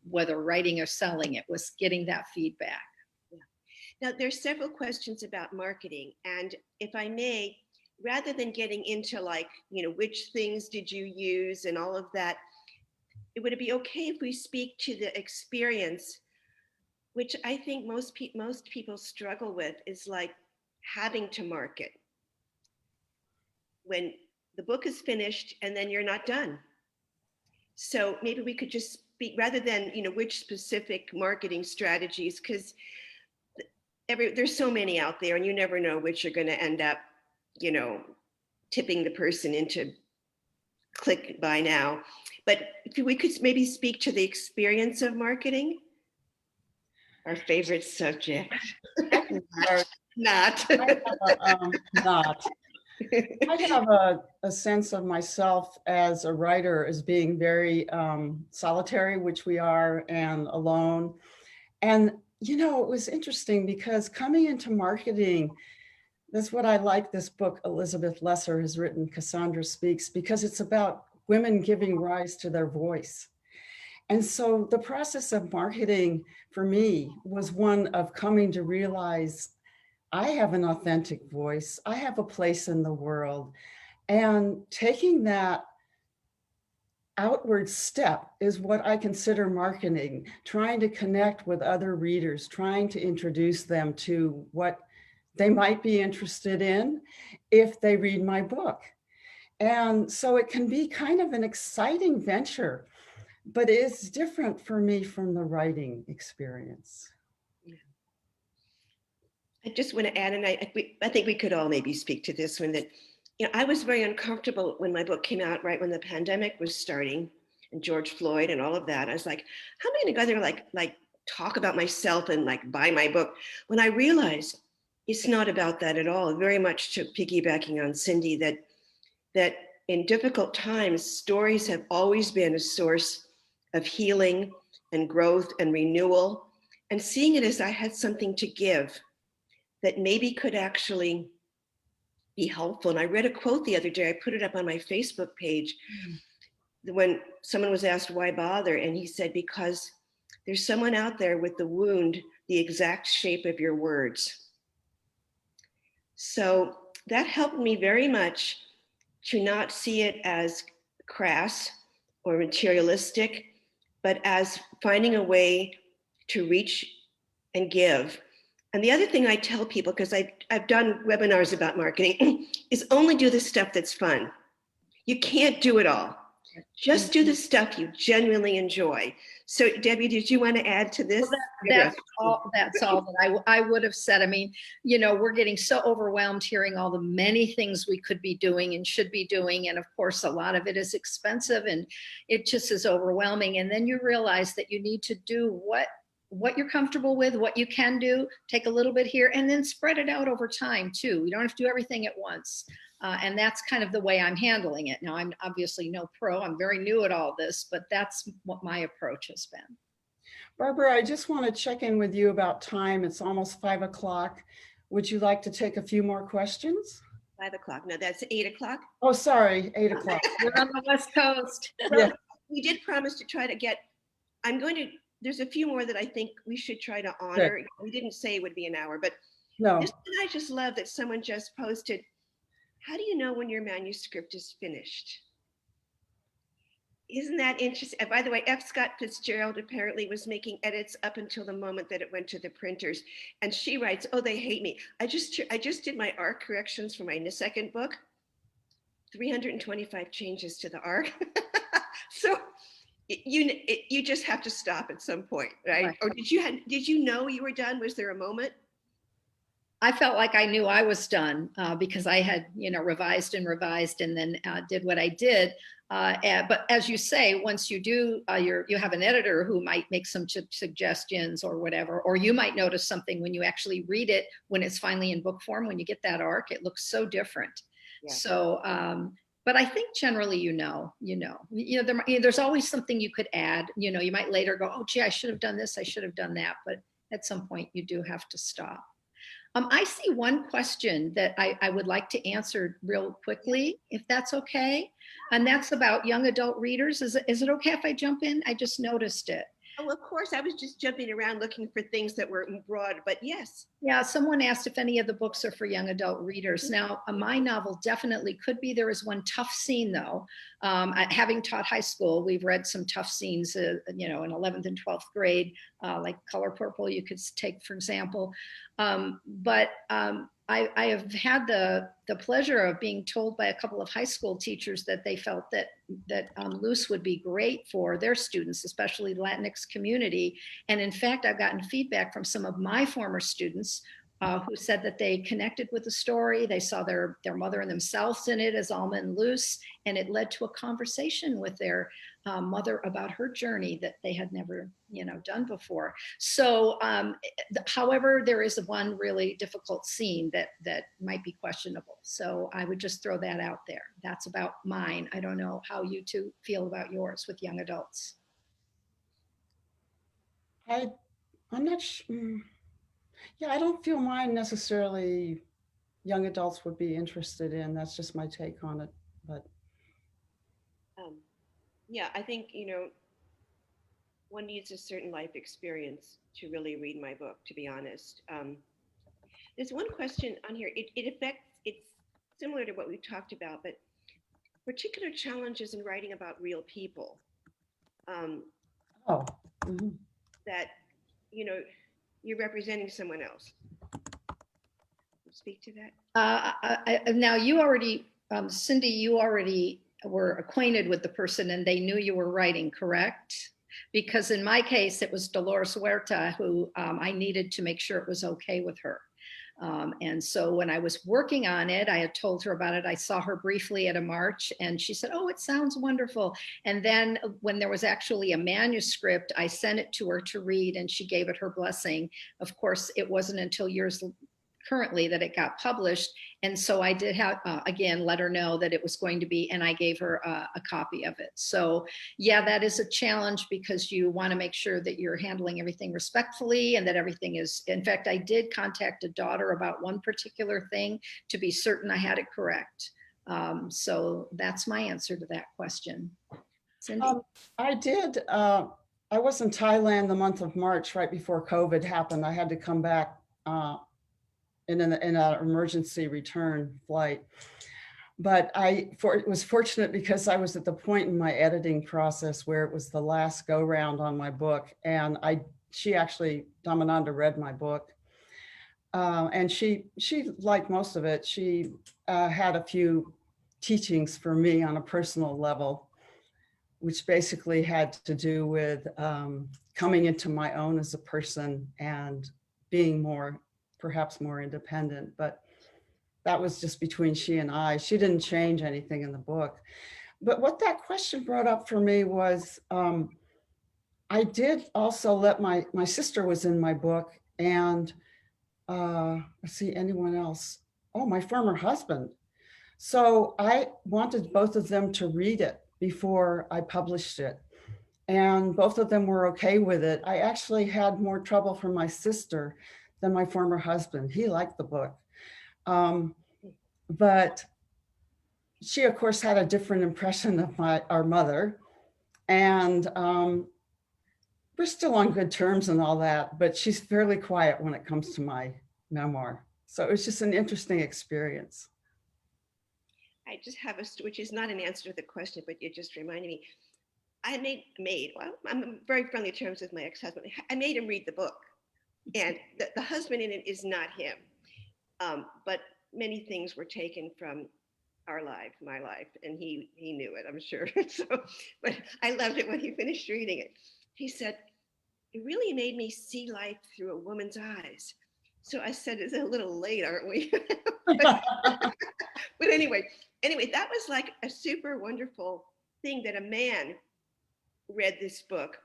Speaker 4: whether writing or selling it, was getting that feedback.
Speaker 2: Now, there's several questions about marketing. And if I may, rather than getting into like, which things did you use and all of that, would it be okay if we speak to the experience, which I think most people struggle with, is like having to market when the book is finished and then you're not done. So maybe we could just speak rather than, which specific marketing strategies, because there's so many out there and you never know which are going to end up, tipping the person into click buy now. But if we could maybe speak to the experience of marketing, our favorite subject. Not.
Speaker 5: Not. I have a sense of myself as a writer as being very solitary, which we are, and alone. And, it was interesting because coming into marketing, that's what I like this book Elizabeth Lesser has written, Cassandra Speaks, because it's about women giving rise to their voice. And so the process of marketing for me was one of coming to realize I have an authentic voice. I have a place in the world. And taking that outward step is what I consider marketing, trying to connect with other readers, trying to introduce them to what they might be interested in if they read my book. And so it can be kind of an exciting venture, but it's different for me from the writing experience.
Speaker 2: I just want to add, and I think we could all maybe speak to this one, that I was very uncomfortable when my book came out, right when the pandemic was starting, and George Floyd and all of that. I was like, how am I going to go there like talk about myself and like buy my book? When I realized it's not about that at all. Very much to piggybacking on Cindy, that in difficult times, stories have always been a source of healing and growth and renewal, and seeing it as I had something to give that maybe could actually be helpful. And I read a quote the other day, I put it up on my Facebook page, when someone was asked why bother, and he said, because there's someone out there with the wound the exact shape of your words. So that helped me very much to not see it as crass or materialistic, but as finding a way to reach and give. And the other thing I tell people, because I've done webinars about marketing, is only do the stuff that's fun. You can't do it all. Just do the stuff you genuinely enjoy. So Debbie, did you want to add to this?
Speaker 4: Well, that's all that I would have said. I mean, we're getting so overwhelmed hearing all the many things we could be doing and should be doing. And of course, a lot of it is expensive and it just is overwhelming. And then you realize that you need to do what you're comfortable with, what you can do, take a little bit here, and then spread it out over time too. You don't have to do everything at once. And that's kind of the way I'm handling it. Now, I'm obviously no pro. I'm very new at all this, but that's what my approach has been.
Speaker 5: Barbara, I just want to check in with you about time. It's almost 5 o'clock. Would you like to take a few more questions?
Speaker 2: 5 o'clock. No, that's 8 o'clock.
Speaker 5: Oh, sorry, 8 o'clock.
Speaker 4: We're on the West Coast.
Speaker 2: Well, we did promise to try to get, there's a few more that I think we should try to honor. Good. We didn't say it would be an hour, but
Speaker 5: no.
Speaker 2: This one I just love that someone just posted. How do you know when your manuscript is finished? Isn't that interesting? By the way, F. Scott Fitzgerald apparently was making edits up until the moment that it went to the printers. And she writes, oh, they hate me. I just did my arc corrections for my second book. 325 changes to the arc. So you just have to stop at some point, right? Or did you know you were done? Was there a moment?
Speaker 4: I felt like I knew I was done because I had, revised and then did what I did. But as you say, once you do, you have an editor who might make some suggestions or whatever, or you might notice something when you actually read it, when it's finally in book form, when you get that arc, it looks so different. Yeah. So, but I think generally, there's always something you could add. You might later go, oh, gee, I should have done this, I should have done that. But at some point, you do have to stop. I see one question that I would like to answer real quickly, if that's okay. And that's about young adult readers. Is it okay if I jump in? I just noticed it.
Speaker 2: Oh, of course, I was just jumping around looking for things that were broad, but yes.
Speaker 4: Yeah, someone asked if any of the books are for young adult readers. Now, my novel definitely could be. There is one tough scene, though. Having taught high school, we've read some tough scenes, in 11th and 12th grade, like Color Purple, you could take, for example. But I have had the pleasure of being told by a couple of high school teachers that they felt that Loose would be great for their students, especially the Latinx community. And in fact, I've gotten feedback from some of my former students who said that they connected with the story. They saw their mother and themselves in it as Alma and Luce, and it led to a conversation with their mother about her journey that they had never, done before. So, however, there is one really difficult scene that might be questionable. So I would just throw that out there. That's about mine. I don't know how you two feel about yours with young adults.
Speaker 5: I'm not sure. Yeah, I don't feel mine necessarily young adults would be interested in. That's just my take on it. But
Speaker 2: Yeah, I think, one needs a certain life experience to really read my book, to be honest. There's one question on here. It's similar to what we talked about, but particular challenges in writing about real people.
Speaker 5: mhm.
Speaker 2: That, you're representing someone else. Speak to that.
Speaker 4: Now you already, Cindy, you already were acquainted with the person and they knew you were writing, correct? Because in my case, it was Dolores Huerta who I needed to make sure it was okay with her. And so when I was working on it, I had told her about it. I saw her briefly at a march and she said, "Oh, it sounds wonderful." And then when there was actually a manuscript, I sent it to her to read and she gave it her blessing. Of course, it wasn't until years currently that it got published. And so I did have, again, let her know that it was going to be, and I gave her a copy of it. So yeah, that is a challenge because you want to make sure that you're handling everything respectfully and that everything is, in fact, I did contact a daughter about one particular thing to be certain I had it correct. So that's my answer to that question. Cindy?
Speaker 5: I did. I was in Thailand the month of March, right before COVID happened. I had to come back in an emergency return flight. But it was fortunate because I was at the point in my editing process where it was the last go round on my book. And she actually, Damananda, read my book. And she liked most of it. She had a few teachings for me on a personal level, which basically had to do with coming into my own as a person and being perhaps more independent. But that was just between she and I. She didn't change anything in the book. But what that question brought up for me was, I did also let my sister was in my book, and let's see, anyone else? Oh, my former husband. So I wanted both of them to read it before I published it. And both of them were okay with it. I actually had more trouble from my sister than my former husband. He liked the book. But she, of course, had a different impression of our mother. And we're still on good terms and all that, but she's fairly quiet when it comes to my memoir. So it was just an interesting experience.
Speaker 2: I just have which is not an answer to the question, but it just reminded me. Well, I'm on very friendly terms with my ex-husband. I made him read the book. And the husband in it is not him. But many things were taken from my life, and he knew it, I'm sure. So, but I loved it when he finished reading it. He said, "It really made me see life through a woman's eyes." So I said, "It's a little late, aren't we?" But anyway, that was like a super wonderful thing that a man read this book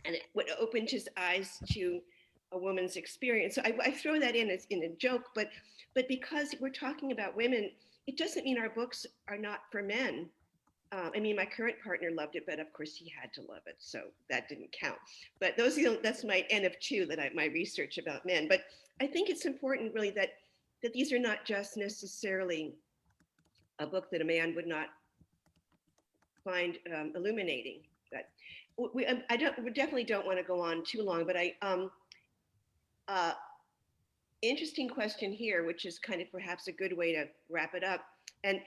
Speaker 2: and it would opened his eyes to a woman's experience. So I throw that in as in a joke, but because we're talking about women, it doesn't mean our books are not for men. I mean, my current partner loved it, but of course he had to love it, so that didn't count. But that's my N of 2 that my research about men. But I think it's important, really, that these are not just necessarily a book that a man would not find illuminating. But we definitely don't want to go on too long. But interesting question here, which is kind of perhaps a good way to wrap it up. And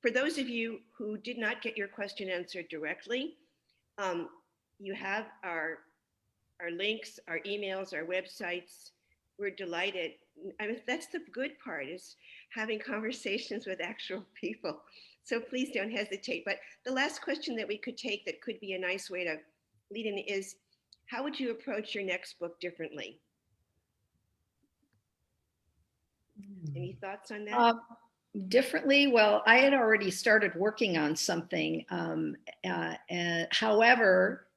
Speaker 2: for those of you who did not get your question answered directly, you have our links, our emails, our websites. We're delighted. I mean, that's the good part, is having conversations with actual people. So please don't hesitate. But the last question that we could take that could be a nice way to lead in is, how would you approach your next book differently? Any thoughts on that?
Speaker 4: Differently, well, I had already started working on something. However,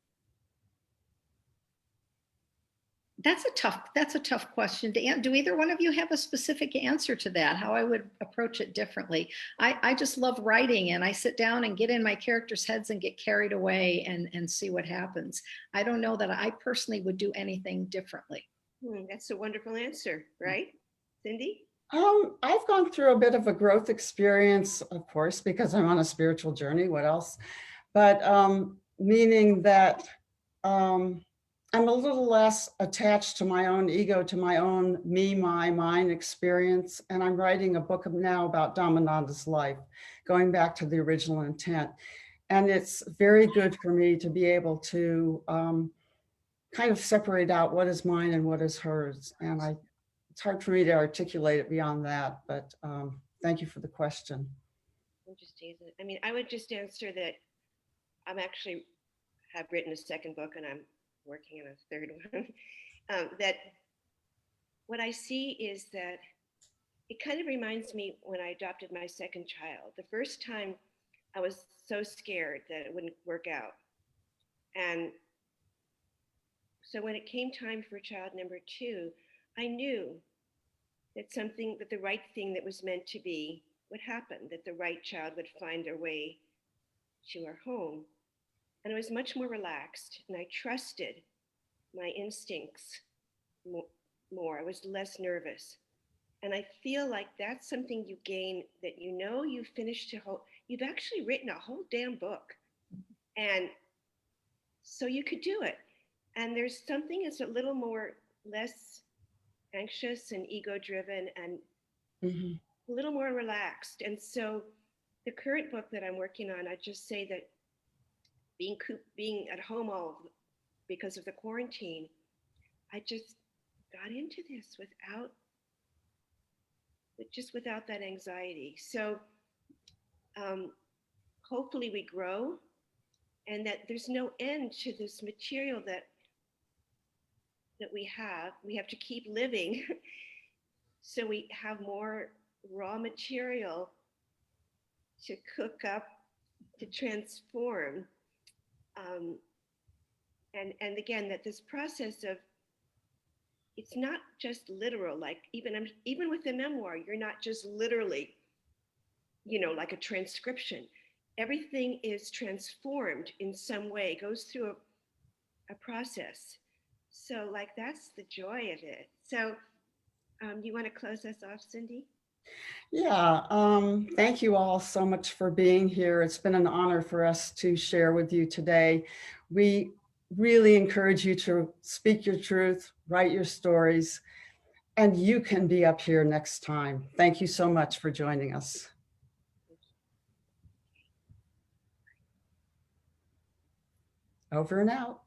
Speaker 4: that's a tough question to answer. Do either one of you have a specific answer to that, how I would approach it differently? I just love writing, and I sit down and get in my characters' heads and get carried away and see what happens. I don't know that I personally would do anything differently.
Speaker 2: That's a wonderful answer, right? Cindy?
Speaker 5: I've gone through a bit of a growth experience, of course, because I'm on a spiritual journey. What else? But meaning that I'm a little less attached to my own ego, to my own me, my, mine experience. And I'm writing a book now about Damananda's life, going back to the original intent. And it's very good for me to be able to kind of separate out what is mine and what is hers. And it's hard for me to articulate it beyond that, but thank you for the question.
Speaker 2: Interesting. I mean, I would just answer that I'm actually have written a second book, and I'm working on a third one. That what I see is that it kind of reminds me when I adopted my second child. The first time I was so scared that it wouldn't work out. And so when it came time for child number 2, I knew that the right thing that was meant to be would happen, that the right child would find their way to our home. And I was much more relaxed, and I trusted my instincts more. I was less nervous. And I feel like that's something you gain, that you've finished you've actually written a whole damn book. And so you could do it. And there's something that's a little less anxious and ego-driven and a little more relaxed. And so the current book that I'm working on, I just say that being at home because of the quarantine, I just got into this without that anxiety. So hopefully we grow, and that there's no end to this material that we have. We have to keep living so we have more raw material to cook up, to transform. And again, that this process of, it's not just literal, like even with the memoir, you're not just literally, like a transcription. Everything is transformed in some way, goes through a process. So like, that's the joy of it. So you want to close us off, Cindy?
Speaker 5: Yeah, thank you all so much for being here. It's been an honor for us to share with you today. We really encourage you to speak your truth, write your stories, and you can be up here next time. Thank you so much for joining us. Over and out.